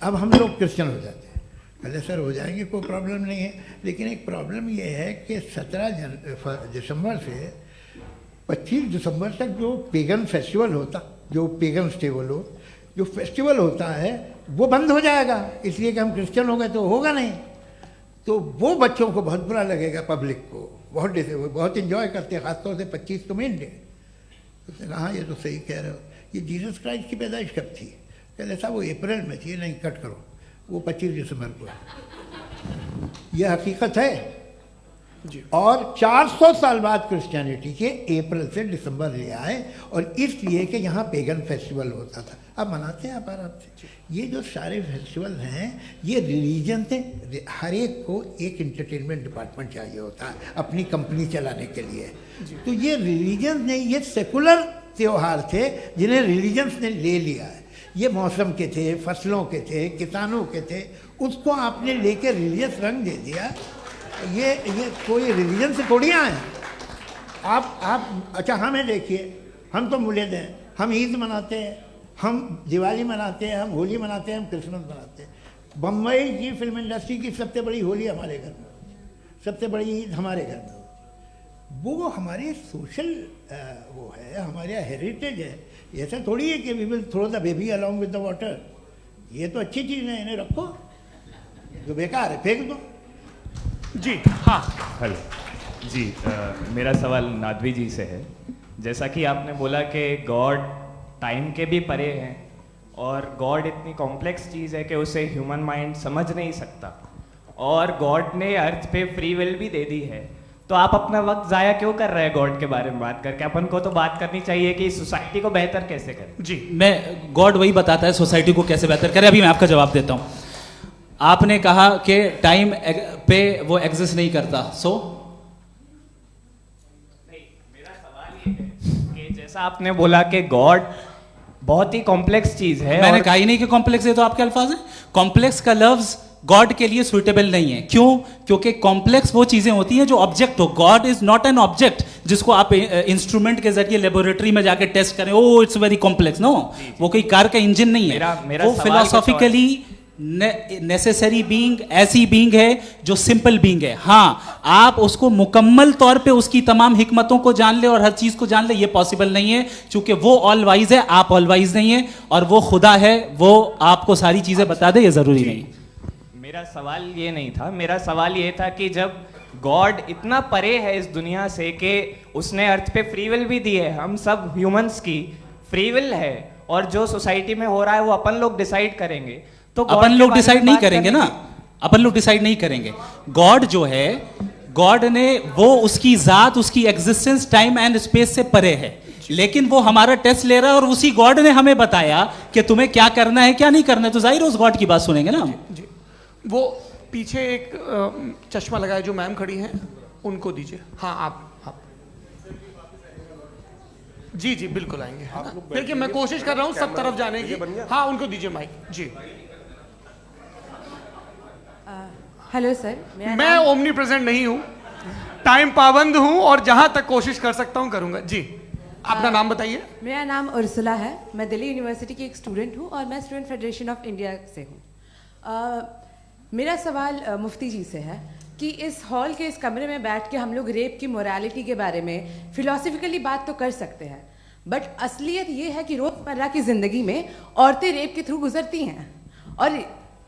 Speaker 2: अब हम लोग क्रिश्चियन हो जाते हैं। कहले सर हो जाएंगे, कोई प्रॉब्लम नहीं है, लेकिन एक प्रॉब्लम ये है कि 17 दिसंबर से 25 दिसंबर तक जो पेगन फेस्टिवल होता, जो पेगन जो फेस्टिवल होता है वो बंद हो जाएगा, इसलिए कि हम क्रिश्चियन हो गए तो होगा नहीं। तो वो बच्चों को बहुत बुरा लगेगा, पब्लिक को बहुत इन्जॉय करते हैं, खासतौर से 25 को मेन डे। उसने कहा हाँ ये तो सही कह रहे हो, ये जीसस क्राइस्ट की पैदाइश कब थी? कहते साहब वो अप्रैल में थी। नहीं कट करो, वो 25 दिसंबर को है। ये हकीकत है जी। और 400 साल बाद क्रिश्चियनिटी के अप्रैल से दिसंबर ले आए, और इसलिए कि यहाँ पेगन फेस्टिवल होता था। अब मनाते हैं आप आराम से। ये जो सारे फेस्टिवल हैं ये रिलीजन से, हर एक को एक इंटरटेनमेंट डिपार्टमेंट चाहिए होता है अपनी कंपनी चलाने के लिए। तो ये रिलीजन नहीं, ये सेकुलर त्यौहार थे जिन्हें रिलीजन्स ने ले लिया है। ये मौसम के थे, फसलों के थे, किसानों के थे, उसको आपने लेकर रिलीजियस रंग दे दिया। ये कोई रिलीजन से थोड़ी आए हैं आप। अच्छा हमें देखिए, हम तो मुल्द हैं, हम ईद मनाते हैं, हम दिवाली मनाते हैं, हम होली मनाते हैं, हम क्रिसमस मनाते हैं। बम्बई की फिल्म इंडस्ट्री की सबसे बड़ी होली हमारे घर में होती है, सबसे बड़ी ईद हमारे घर में होती है। वो हमारे सोशल वो है, हमारे हेरिटेज है। ऐसा थोड़ी है कि we will throw the baby along with the water. ये तो अच्छी चीज़ है, इन्हें रखो, जो बेकार है फेंक दो।
Speaker 3: जी हाँ
Speaker 10: हेलो जी, मेरा सवाल नादवी जी से है। जैसा कि आपने बोला कि गॉड टाइम के भी परे हैं, और गॉड इतनी कॉम्प्लेक्स चीज़ है कि उसे ह्यूमन माइंड समझ नहीं सकता, और गॉड ने अर्थ पे फ्री विल भी दे दी है। तो आप अपना वक्त ज़ाया क्यों कर रहे हैं गॉड के बारे में बात करके? अपन को तो बात करनी चाहिए कि सोसाइटी को बेहतर कैसे करें।
Speaker 3: जी
Speaker 1: मैं गॉड वही बताता है सोसाइटी को कैसे बेहतर करें। अभी मैं आपका जवाब देता हूँ। आपने कहा कि टाइम पे वो एग्जिस्ट नहीं करता, सो
Speaker 10: नहीं, मेरा सवाल ये है कि जैसा आपने बोला कि गॉड बहुत ही कॉम्प्लेक्स चीज है।
Speaker 1: मैंने कहा ही नहीं कि कॉम्प्लेक्स है, तो आपके अल्फाज हैं। कॉम्प्लेक्स का लफ्ज गॉड के लिए सुइटेबल नहीं है। क्यों? क्योंकि कॉम्प्लेक्स वो चीजें होती हैं जो ऑब्जेक्ट हो। God is not an object जिसको आप इंस्ट्रूमेंट के जरिए लेबोरेटरी में जाके टेस्ट करें, oh it's very complex. No, वो कोई कार का इंजन नहीं है। वो फिलोसॉफिकली नेसेसरी बीइंग ऐसी बीइंग है जो सिंपल बीइंग है। हाँ, आप उसको मुकम्मल तौर पे उसकी तमाम हिकमतों को जान ले और हर चीज को जान ले, ये पॉसिबल नहीं है, क्योंकि वो ऑल वाइज है, आप ऑल वाइज नहीं है, और वो खुदा है, वो आपको सारी चीजें बता दे, ये जरूरी नहीं।
Speaker 10: मेरा सवाल ये नहीं था, मेरा सवाल ये था कि जब गॉड इतना परे है इस दुनिया से कि उसने अर्थ पे फ्री विल भी दी है, हम सब ह्यूमंस की फ्री विल है, और जो सोसाइटी में हो रहा है वो अपन लोग डिसाइड करेंगे। तो
Speaker 1: अपन लोग डिसाइड नहीं करेंगे ना, अपन लोग डिसाइड नहीं करेंगे। गॉड जो है, गॉड ने वो उसकी जात, उसकी एग्जिस्टेंस टाइम एंड स्पेस से परे है, लेकिन वो हमारा टेस्ट ले रहा है, और उसी गॉड ने हमें बताया कि तुम्हें क्या करना है क्या नहीं करना है। तो जाहिर है उस गॉड की बात सुनेंगे ना हम।
Speaker 3: जी, वो पीछे एक चश्मा लगाए जो मैम खड़ी हैं, उनको दीजिए। हाँ आप जी जी बिल्कुल आएंगे। देखिए मैं कोशिश कर रहा हूँ सब तरफ जाने की। हाँ उनको दीजिए माइक। जी
Speaker 11: हेलो सर,
Speaker 3: मैं ओमनी प्रेजेंट नहीं हूँ, टाइम पाबंद हूँ, और जहाँ तक कोशिश कर सकता हूँ करूँगा। जी अपना नाम बताइए।
Speaker 11: मेरा नाम उर्सुला है, मैं दिल्ली यूनिवर्सिटी की एक स्टूडेंट हूँ, और मैं स्टूडेंट फेडरेशन ऑफ इंडिया से हूँ। मेरा सवाल मुफ्ती जी से है कि इस हॉल के इस कमरे में बैठ के हम लोग रेप की मोरालिटी के बारे में फिलोसफिकली बात तो कर सकते हैं, बट असलियत ये है कि रोज़मर्रा की ज़िंदगी में औरतें रेप के थ्रू गुजरती हैं, और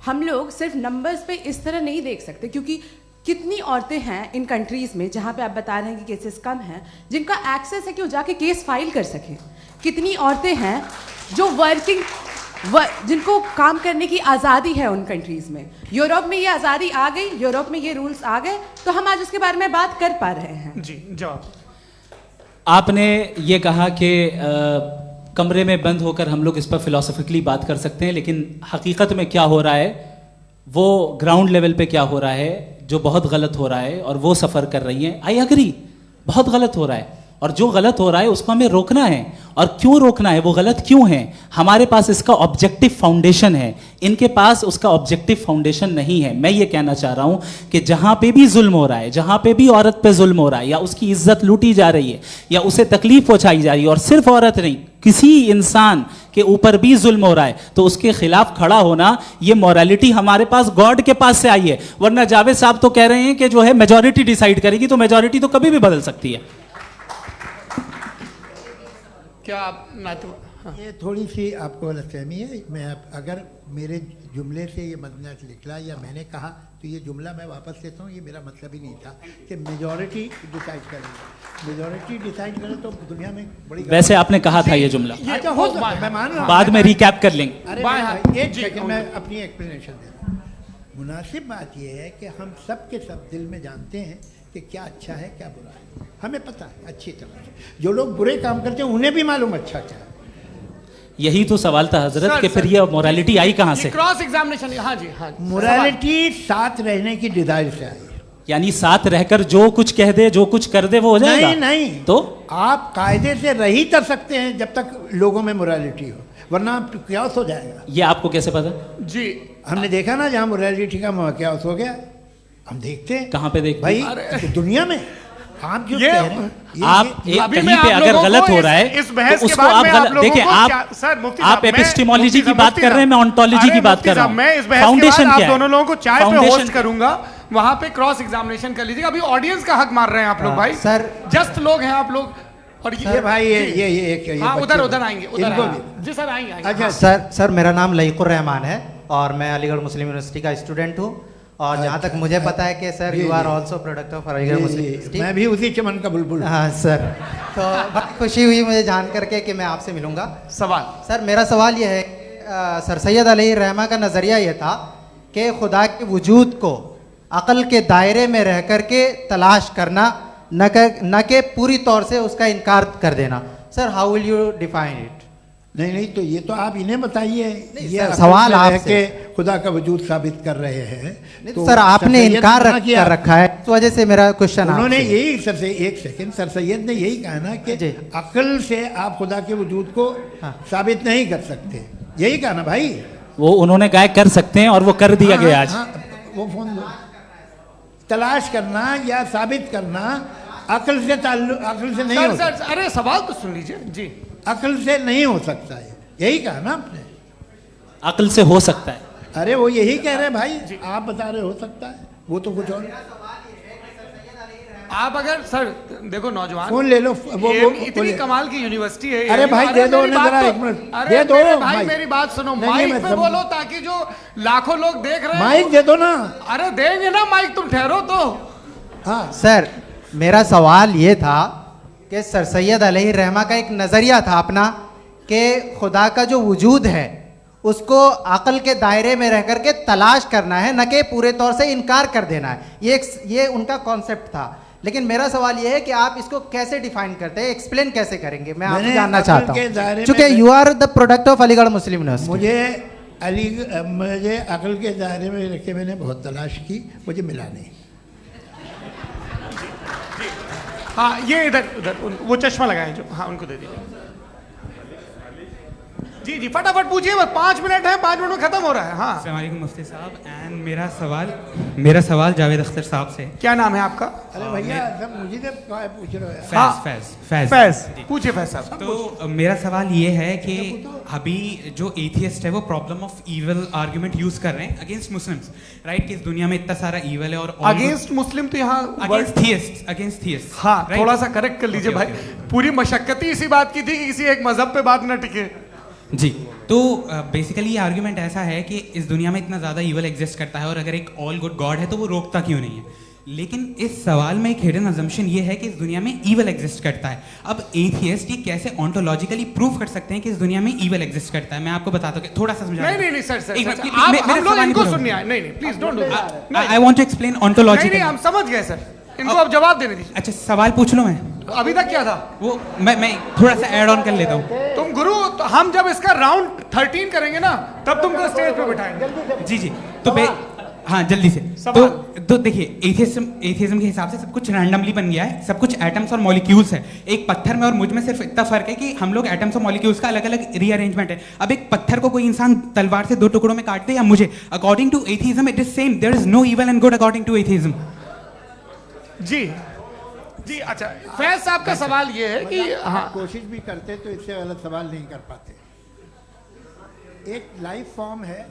Speaker 11: हम लोग सिर्फ नंबर्स पे इस तरह नहीं देख सकते, क्योंकि कितनी औरतें हैं इन कंट्रीज़ में जहाँ पे आप बता रहे हैं कि केसेस कम हैं, जिनका एक्सेस है कि वो जाके केस फाइल कर सकें। कितनी औरतें हैं जो जिनको काम करने की आज़ादी है उन कंट्रीज़ में। यूरोप में ये आज़ादी आ गई, यूरोप में ये रूल्स आ गए, तो हम आज उसके बारे में बात कर पा रहे हैं।
Speaker 3: जी, जवाब।
Speaker 1: आपने ये कहा कि कमरे में बंद होकर हम लोग इस पर फिलोसफिकली बात कर सकते हैं, लेकिन हकीकत में क्या हो रहा है, वो ग्राउंड लेवल पे क्या हो रहा है, जो बहुत गलत हो रहा है, और वो सफ़र कर रही हैं। आई एग्री, बहुत गलत हो रहा है, और जो गलत हो रहा है उसको हमें रोकना है। और क्यों रोकना है, वो गलत क्यों है, हमारे पास इसका ऑब्जेक्टिव फाउंडेशन है, इनके पास उसका ऑब्जेक्टिव फाउंडेशन नहीं है। मैं ये कहना चाह रहा हूँ कि जहाँ पे भी जुल्म हो रहा है, जहाँ पे भी औरत पे जुल्म हो रहा है, या उसकी इज्जत लूटी जा रही है, या उसे तकलीफ पहुँचाई जा रही है, और सिर्फ औरत नहीं, किसी इंसान के ऊपर भी जुल्म हो रहा है, तो उसके खिलाफ खड़ा होना, ये मॉरलिटी हमारे पास गॉड के पास से आई है। वरना जावेद साहब तो कह रहे हैं कि जो है मेजॉरिटी डिसाइड करेगी, तो मेजॉरिटी तो कभी भी बदल सकती है।
Speaker 3: क्या आप हाँ।
Speaker 2: ये थोड़ी सी आपको गलतफहमी है। मैं अगर मेरे जुमले से ये मजमून निकला या मैंने कहा, तो ये जुमला मैं वापस लेता हूँ। ये मेरा मतलब ही नहीं था कि मेजॉरिटी डिसाइड करेगी। मेजॉरिटी डिसाइड करे तो दुनिया में बड़ी, वैसे
Speaker 1: आपने कहा था ये जुमला।
Speaker 2: अच्छा, हो सकता है, मैं मान रहा हूँ,
Speaker 1: बाद में रिकैप कर लेंगे।
Speaker 2: अरे एक सेकंड, मैं अपनी एक्सप्लेनेशन दे रहा हूँ। मुनासिब बात यह है कि हम सब के सब दिल में जानते हैं कि क्या अच्छा है क्या बुरा है, हमें पता है अच्छी तरह से। जो लोग बुरे काम करते हैं उन्हें भी मालूम अच्छा क्या है।
Speaker 1: यही तो सवाल था हजरत, कि फिर ये मोरालिटी आई कहाँ से?
Speaker 3: Cross examination. हाँ जी, हाँ।
Speaker 2: मोरालिटी साथ रहने की डिजायर से आई, यानी
Speaker 1: साथ रहकर जो कुछ कह दे, जो कुछ कर दे, वो हो जाएगा।
Speaker 2: नहीं नहीं, तो आप कायदे से रह ही कर सकते हैं जब तक लोगों में मोरालिटी हो, वरना क्यास हो जाएगा।
Speaker 1: ये आपको कैसे पता?
Speaker 3: जी,
Speaker 2: हमने देखा ना, जहाँ मोरालिटी का क्यास हो गया, हम देखते हैं।
Speaker 1: कहाँ पे देखते
Speaker 2: भाई? तो दुनिया में आप जो कह रहे हैं,
Speaker 1: आप कहीं पे अगर गलत हो रहा है तो उसको आप देखिए, आप एपिस्टेमोलॉजी की बात कर रहे हैं, मैं ऑन्टोलॉजी की बात कर रहा हूं।
Speaker 3: मैं इस बहस के बाद आप दोनों लोगों को चाय पे होस्ट करूंगा, वहां पे क्रॉस एग्जामिनेशन कर लीजिएगा। अभी ऑडियंस का हक मार रहे हैं आप लोग भाई,
Speaker 2: सर
Speaker 3: जस्ट लोग हैं आप लोग। और ये
Speaker 2: भाई ये
Speaker 3: उधर आएंगे, जी सर आएंगे।
Speaker 2: अच्छा
Speaker 12: सर मेरा नाम लईकुर रहमान है और मैं अलीगढ़ मुस्लिम यूनिवर्सिटी का स्टूडेंट हूँ। और जहाँ तक मुझे पता है कि sir you are also product of Aligarh Muslim University.
Speaker 2: मैं भी उसी चमन का बुलबुल।
Speaker 12: हाँ सर, तो बहुत खुशी हुई मुझे जान करके कि मैं आपसे मिलूंगा।
Speaker 3: सवाल
Speaker 12: सर, मेरा सवाल यह है, सर सैयद अलैहि रहमा का नज़रिया ये था कि खुदा के वजूद को अक़ल के दायरे में रह कर के तलाश करना, न कि पूरी तौर से उसका इनकार कर देना। Sir how will you define it?
Speaker 2: नहीं, तो ये तो आप इन्हें बताइए। ये
Speaker 12: सवाल आपसे,
Speaker 2: खुदा का वजूद साबित कर रहे हैं
Speaker 12: तो सर आपने इनकार कर रखा है, इस वजह से मेरा क्वेश्चन।
Speaker 2: उन्होंने यही एक सेकंड, सर सैयद ने यही कहा ना कि अक्ल से आप खुदा के वजूद को साबित नहीं कर सकते, यही कहा ना भाई।
Speaker 1: वो उन्होंने कहा कर सकते हैं और वो कर दिया गया आज।
Speaker 2: वो फोन तलाश करना या साबित करना अक्ल से नहीं हो सकता।
Speaker 3: अरे सवाल तो सुन लीजिए जी।
Speaker 2: अक्ल से नहीं हो सकता है, यही कहा ना आपने।
Speaker 1: अक्ल से हो सकता है,
Speaker 2: अरे वो यही कह रहे हैं भाई, आप बता रहे हो सकता है, वो तो कुछ और।
Speaker 3: आप अगर सर देखो नौजवान
Speaker 2: फोन ले लो, वो
Speaker 3: इतनी कमाल की यूनिवर्सिटी है।
Speaker 2: अरे भाई दे दो ना जरा, एक मिनट दे दो
Speaker 3: भाई, मेरी बात सुनो, माइक पे बोलो ताकि जो लाखों लोग देख रहे हैं।
Speaker 2: माइक दे दो ना।
Speaker 3: अरे देंगे ना माइक, तुम ठहरो तो।
Speaker 2: हाँ
Speaker 12: सर, मेरा सवाल ये था कि सर सैयद अलैहि रहमा का एक नज़रिया था अपना कि खुदा का जो वजूद है उसको अक़ल के दायरे में रह करके तलाश करना है, न कि पूरे तौर से इनकार कर देना है। ये उनका कॉन्सेप्ट था। लेकिन मेरा सवाल ये है कि आप इसको कैसे डिफाइन करते हैं, एक्सप्लेन कैसे करेंगे? मैं आपसे जानना चाहता हूँ, क्योंकि you are the product of Aligarh Muslim University.
Speaker 2: मुझे अक़ल के दायरे में रख के मैंने बहुत तलाश की, मुझे मिला नहीं।
Speaker 3: हाँ, ये इधर वो चश्मा लगाए जो, हाँ उनको दे दीजिए। जी जी फटाफट पूछिए, बस 5 मिनट है, 5 मिनट में खत्म हो रहा है। हाँ
Speaker 13: अस्सलाम वालेकुम मुफ्ती साहब। एंड मेरा सवाल जावेद अख्तर साहब से।
Speaker 3: क्या नाम है आपका?
Speaker 2: अरे भैया सब मुझे तो क्या पूछ रहे हो यार?
Speaker 3: फैज पूछिए फैज साहब।
Speaker 13: तो मेरा सवाल ये है कि अभी जो एथियस्ट है वो problem of evil argument use कर रहे हैं अगेंस्ट मुस्लिम्स, राइट? कि इस दुनिया में इतना सारा ईविल है और
Speaker 3: अगेंस्ट मुस्लिम तो यहाँ
Speaker 13: अगेंस्ट थियस्ट।
Speaker 3: हाँ थोड़ा सा करेक्ट कर लीजिए भाई, पूरी मशक्कत इसी बात की थी कि किसी एक मजहब पे बात न टिके।
Speaker 13: जी, तो बेसिकली ये आर्ग्यूमेंट ऐसा है कि इस दुनिया में इतना ज़्यादा ईवल एग्जिस्ट करता है और अगर एक ऑल गुड गॉड है तो वो रोकता क्यों नहीं है? लेकिन इस सवाल में एक हिडन अजम्पशन ये है कि इस दुनिया में ईवल एग्जिस्ट करता है। अब एथियस्ट ये कैसे ऑन्टोलॉजिकली प्रूव कर सकते हैं कि इस दुनिया में ईवल एग्जिस्ट करता है? मैं आपको बताता हूँ, थोड़ा सा समझा।
Speaker 3: नहीं सर, हम लोग इनको सुनिए। नहीं please don't do that.
Speaker 13: I want to explain ontologically.
Speaker 3: नहीं हम समझ गए सर, इनको अब जवाब देने दीजिए।
Speaker 13: अच्छा सवाल पूछ लो। मैं
Speaker 3: अभी तक क्या था
Speaker 13: वो मैं थोड़ा सा ऐड ऑन कर लेता हूँ।
Speaker 3: तुम गुरु, तो हम जब इसका राउंड 13 करेंगे ना तब तुमको स्टेज पे बिठाएंगे।
Speaker 13: जी तो हाँ जल्दी से। तो देखिए एथियज्म के हिसाब से सब कुछ रैंडमली बन गया है, सब कुछ एटम्स और मॉलिक्यूल्स है। एक पत्थर में और मुझ में सिर्फ इतना फर्क है कि हम लोग एटम्स और मॉलिक्यूल्स का अलग अलग रीअरेंजमेंट है। अब एक पत्थर को कोई इंसान तलवार से 2 टुकड़ों में काट दे या मुझे, according to atheism it is same. There is no evil and good according to atheism.
Speaker 3: जी अच्छा, फैज साहब का सवाल ये है कि हाँ
Speaker 2: कोशिश भी करते तो इससे गलत सवाल नहीं कर पाते। एक लाइफ फॉर्म है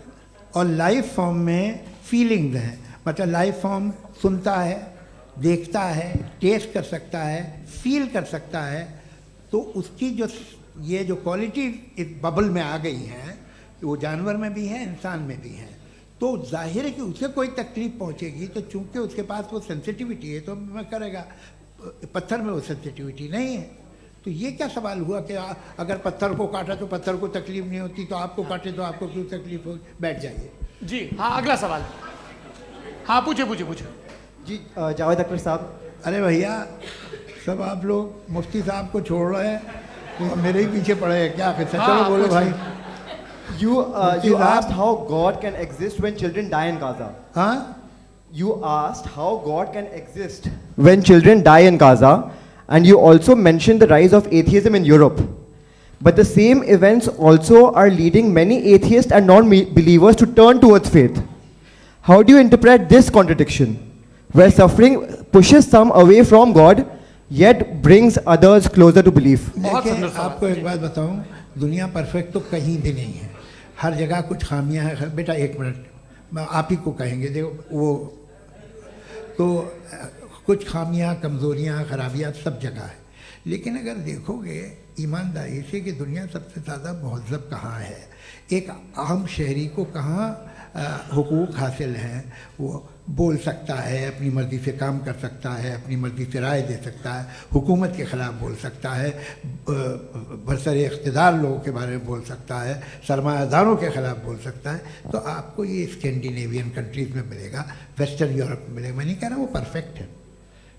Speaker 2: और लाइफ फॉर्म में फीलिंग्स हैं, मतलब लाइफ फॉर्म सुनता है, देखता है, टेस्ट कर सकता है, फील कर सकता है। तो उसकी ये जो क्वालिटी इस बबल में आ गई हैं वो जानवर में भी है, इंसान में भी है। तो जाहिर है कि उसे कोई तकलीफ पहुंचेगी, तो चूंकि उसके पास वो सेंसिटिविटी है तो मैं करेगा। पत्थर में वो सेंसिटिविटी नहीं है। तो ये क्या सवाल हुआ कि अगर पत्थर को काटा तो पत्थर को तकलीफ नहीं होती, तो आपको काटे तो आपको क्यों तकलीफ हो? बैठ जाइए। जी
Speaker 3: हाँ अगला सवाल। हाँ पूछे
Speaker 14: जी जावेद अख्तर साहब।
Speaker 2: अरे भैया सब आप लोग मुफ्ती साहब को छोड़ रहे हैं, मेरे ही पीछे पड़े हैं क्या? चलो बोलो भाई।
Speaker 14: You asked how God can exist when children die in Gaza.
Speaker 2: Huh?
Speaker 14: You asked how God can exist when children die in Gaza, and you also mentioned the rise of atheism in Europe. But the same events also are leading many atheists and non-believers to turn towards faith. How do you interpret this contradiction, where suffering pushes some away from God, yet brings others closer to belief?
Speaker 2: देखिए आपको एक बात बताऊं, दुनिया perfect तो कहीं भी नहीं है, हर जगह कुछ खामियां हैं। बेटा एक मिनट, मैं आप ही को कहेंगे, देखो वो तो कुछ खामियां, कमज़ोरियां, खराबियां सब जगह है। लेकिन अगर देखोगे ईमानदारी से कि दुनिया सबसे ज़्यादा महज़ब कहाँ है, एक आम शहरी को कहाँ हुकूक हासिल हैं, वो बोल सकता है, अपनी मर्ज़ी से काम कर सकता है, अपनी मर्ज़ी से राय दे सकता है, हुकूमत के ख़िलाफ़ बोल सकता है, बरसरे इक़्तिदार लोगों के बारे में बोल सकता है, सरमायादारों के ख़िलाफ़ बोल सकता है। तो आपको ये स्कैंडिनेवियन कंट्रीज़ में मिलेगा, वेस्टर्न यूरोप में मिलेगा। मैं नहीं कह रहा वो परफेक्ट है,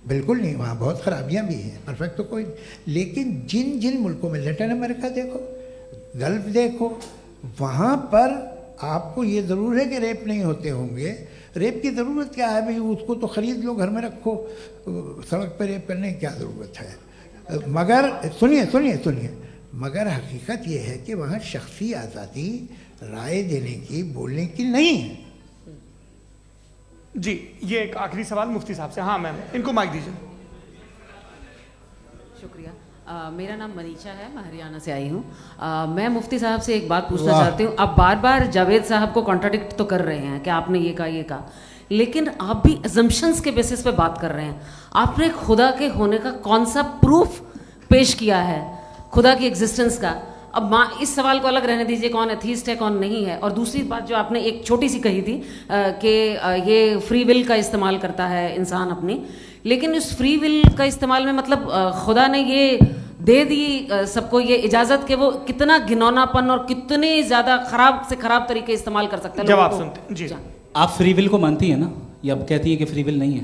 Speaker 2: बिल्कुल नहीं, वहाँ बहुत ख़राबियाँ भी हैं, परफेक्ट तो कोई नहीं। लेकिन जिन जिन मुल्कों में, लैटिन अमेरिका देखो, गल्फ़ देखो, वहाँ पर आपको ये ज़रूर है कि रेप नहीं होते होंगे। रेप की ज़रूरत क्या है भाई? उसको तो ख़रीद लो, घर में रखो, सड़क पर रेप करने की क्या ज़रूरत है? मगर सुनिए, मगर हकीकत ये है कि वहाँ शख्सी आज़ादी राय देने की, बोलने की नहीं है।
Speaker 3: जी ये एक आखिरी सवाल मुफ्ती साहब से। हाँ मैम, इनको माइक दीजिए।
Speaker 15: शुक्रिया। मेरा नाम मनीषा है, मैं हरियाणा से आई हूँ। मैं मुफ्ती साहब से एक बात पूछना चाहती हूँ। आप बार बार जावेद साहब को कॉन्ट्राडिक्ट तो कर रहे हैं कि आपने ये कहा, लेकिन आप भी अजम्पशंस के बेसिस पे बात कर रहे हैं। आपने खुदा के होने का कौन सा प्रूफ पेश किया है, खुदा की एग्जिस्टेंस का? अब इस सवाल को अलग रहने दीजिए, कौन एथीस्ट है कौन नहीं है। और दूसरी बात जो आपने एक छोटी सी कही थी कि ये फ्री विल का इस्तेमाल करता है इंसान अपनी, लेकिन उस फ्री विल का इस्तेमाल में मतलब खुदा ने ये दे दी सबको ये इजाज़त कि वो कितना घिनौनापन और कितने ज़्यादा ख़राब से ख़राब तरीके इस्तेमाल कर सकते हैं।
Speaker 3: जवाब सुनते जी।
Speaker 1: आप फ्री विल को मानती है ना, या अब कहती है कि फ्री विल नहीं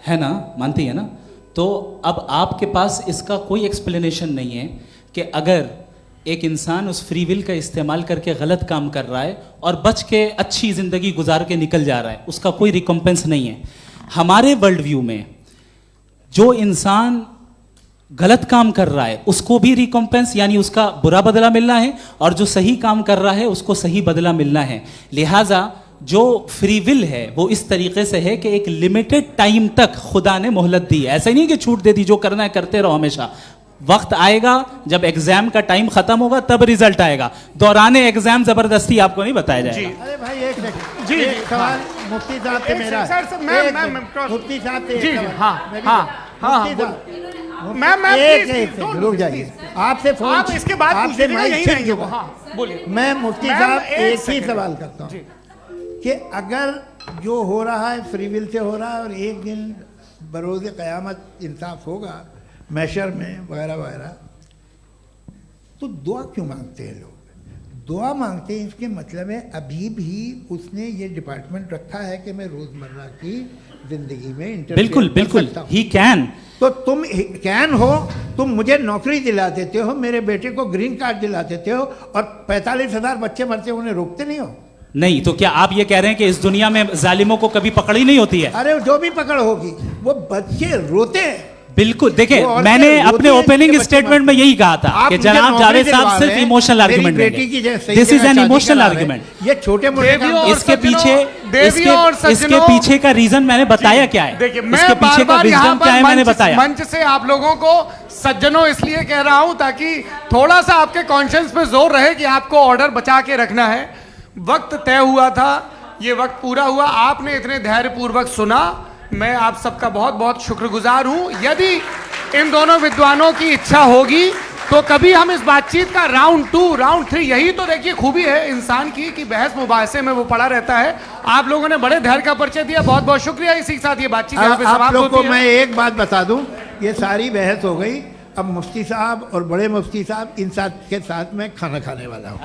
Speaker 1: है ना? मानती है ना? तो अब आपके पास इसका कोई एक्सप्लेनेशन नहीं है कि अगर एक इंसान उस फ्री विल का इस्तेमाल करके गलत काम कर रहा है और बच के अच्छी ज़िंदगी गुजार के निकल जा रहा है, उसका कोई रिकम्पेंस नहीं है। हमारे वर्ल्ड व्यू में जो इंसान गलत काम कर रहा है उसको भी रिकॉम्पेंस यानी उसका बुरा बदला मिलना है, और जो सही काम कर रहा है उसको सही बदला मिलना है। लिहाजा जो फ्री विल है वो इस तरीके से है कि एक लिमिटेड टाइम तक खुदा ने मोहलत दी है। ऐसा ही नहीं कि छूट दे दी, जो करना है करते रहो हमेशा। वक्त आएगा जब एग्जाम का टाइम खत्म होगा तब रिजल्ट आएगा, दौराने एग्जाम जबरदस्ती आपको नहीं बताया जाएगा।
Speaker 2: अरे भाई एक सेकंड,
Speaker 3: जी,
Speaker 2: एक सवाल मुफ्ती साहब से मेरा,
Speaker 3: सर,
Speaker 2: मुफ्ती साहब से
Speaker 3: जी,
Speaker 2: एक
Speaker 3: जी,
Speaker 2: सवाल।
Speaker 3: हाँ, मैम,
Speaker 2: एक सेकंड रुक जाइए, आपसे फोन,
Speaker 3: आप इसके बाद
Speaker 2: आपसे
Speaker 3: पूछिएगा,
Speaker 2: माइक
Speaker 3: यहीं
Speaker 2: छीन
Speaker 3: रहेंगे
Speaker 2: चुका।
Speaker 3: वो, हाँ, बोलिए।
Speaker 2: मैं मुफ्ती
Speaker 3: मैम,
Speaker 2: साहब
Speaker 3: एक
Speaker 2: एक ही
Speaker 3: सेकंड।
Speaker 2: सवाल करता हूँ कि अगर जो हो रहा है फ्री विल से हो रहा है और एक दिन बरोज़ क़यामत इंसाफ होगा मैशर में वगैरह वगैरह, तो दुआ क्यों मांगते हैं लोग? दुआ मांगते हैं इसके मतलब है अभी भी उसने ये डिपार्टमेंट रखा है कि मैं रोज़मर्रा की ज़िंदगी में इंटरफेयर
Speaker 1: बिल्कुल
Speaker 2: कर
Speaker 1: बिल्कुल
Speaker 2: सकता हूं।
Speaker 1: He can.
Speaker 2: तो तुम कैन हो, तुम मुझे नौकरी दिला देते हो, मेरे बेटे को ग्रीन कार्ड दिला देते हो, और 45,000 बच्चे मरते उन्हें रोकते नहीं हो।
Speaker 1: नहीं तो क्या आप ये कह रहे हैं कि इस दुनिया में जालिमों को कभी पकड़ ही नहीं होती है?
Speaker 2: अरे जो भी पकड़ होगी वो बच्चे रोते हैं।
Speaker 1: बिल्कुल, देखें
Speaker 2: वो
Speaker 1: मैंने
Speaker 2: औरतें
Speaker 1: अपने
Speaker 2: रोती हैं
Speaker 1: ओपनिंग
Speaker 2: जिनके
Speaker 1: स्टेटमेंट में
Speaker 2: बच्चे
Speaker 1: यही कहा था
Speaker 2: आप
Speaker 1: कि
Speaker 2: मुझे
Speaker 1: जनाब
Speaker 2: नौकरी
Speaker 1: जावेद साहब
Speaker 2: दिलवा
Speaker 1: सिर्फ
Speaker 2: रहे हैं,
Speaker 1: इमोशनल
Speaker 2: मेरी
Speaker 1: आर्गुमेंट
Speaker 2: बेटी की
Speaker 1: देंगे।
Speaker 2: जैसे
Speaker 1: दिस इज एन
Speaker 2: शादी
Speaker 1: इमोशनल
Speaker 2: करा रहे हैं।
Speaker 1: आर्गुमेंट।
Speaker 2: ये छोटे मोटे
Speaker 3: देवियों और
Speaker 1: इसके
Speaker 3: सज्जनों,
Speaker 1: पीछे
Speaker 3: देवियों और
Speaker 1: इसके
Speaker 3: सज्जनों,
Speaker 1: पीछे का रीजन मैंने बताया क्या है,
Speaker 3: देखिए, मैं
Speaker 1: इसके पीछे का
Speaker 3: बार-बार यहाँ
Speaker 1: विजडम
Speaker 3: पर
Speaker 1: क्या है मैंने बताया।
Speaker 3: मंच से आप लोगों को सज्जनों इसलिए कह रहा हूं ताकि थोड़ा सा आपके कॉन्शियंस पे जोर रहे कि आपको ऑर्डर बचा के रखना है। वक्त तय हुआ था, ये वक्त पूरा हुआ, आपने इतने धैर्यपूर्वक सुना, मैं आप सबका बहुत बहुत शुक्रगुजार हूं। यदि इन दोनों विद्वानों की इच्छा होगी तो कभी हम इस बातचीत का राउंड 2, राउंड 3, यही तो देखिए खूबी है इंसान की कि बहस मुबाहसे में वो पड़ा रहता है। आप लोगों ने बड़े धैर्य का परिचय दिया, बहुत बहुत शुक्रिया। इसी के साथ ये बातचीत यहाँ पे
Speaker 2: आप
Speaker 3: समाप्त
Speaker 2: लोग को
Speaker 3: होती है।
Speaker 2: मैं एक बात बता दूं, ये सारी बहस हो गई, अब मुफ्ती साहब और बड़े मुफ्ती साहब इन साथ के साथ मैं खाना खाने वाला हूँ।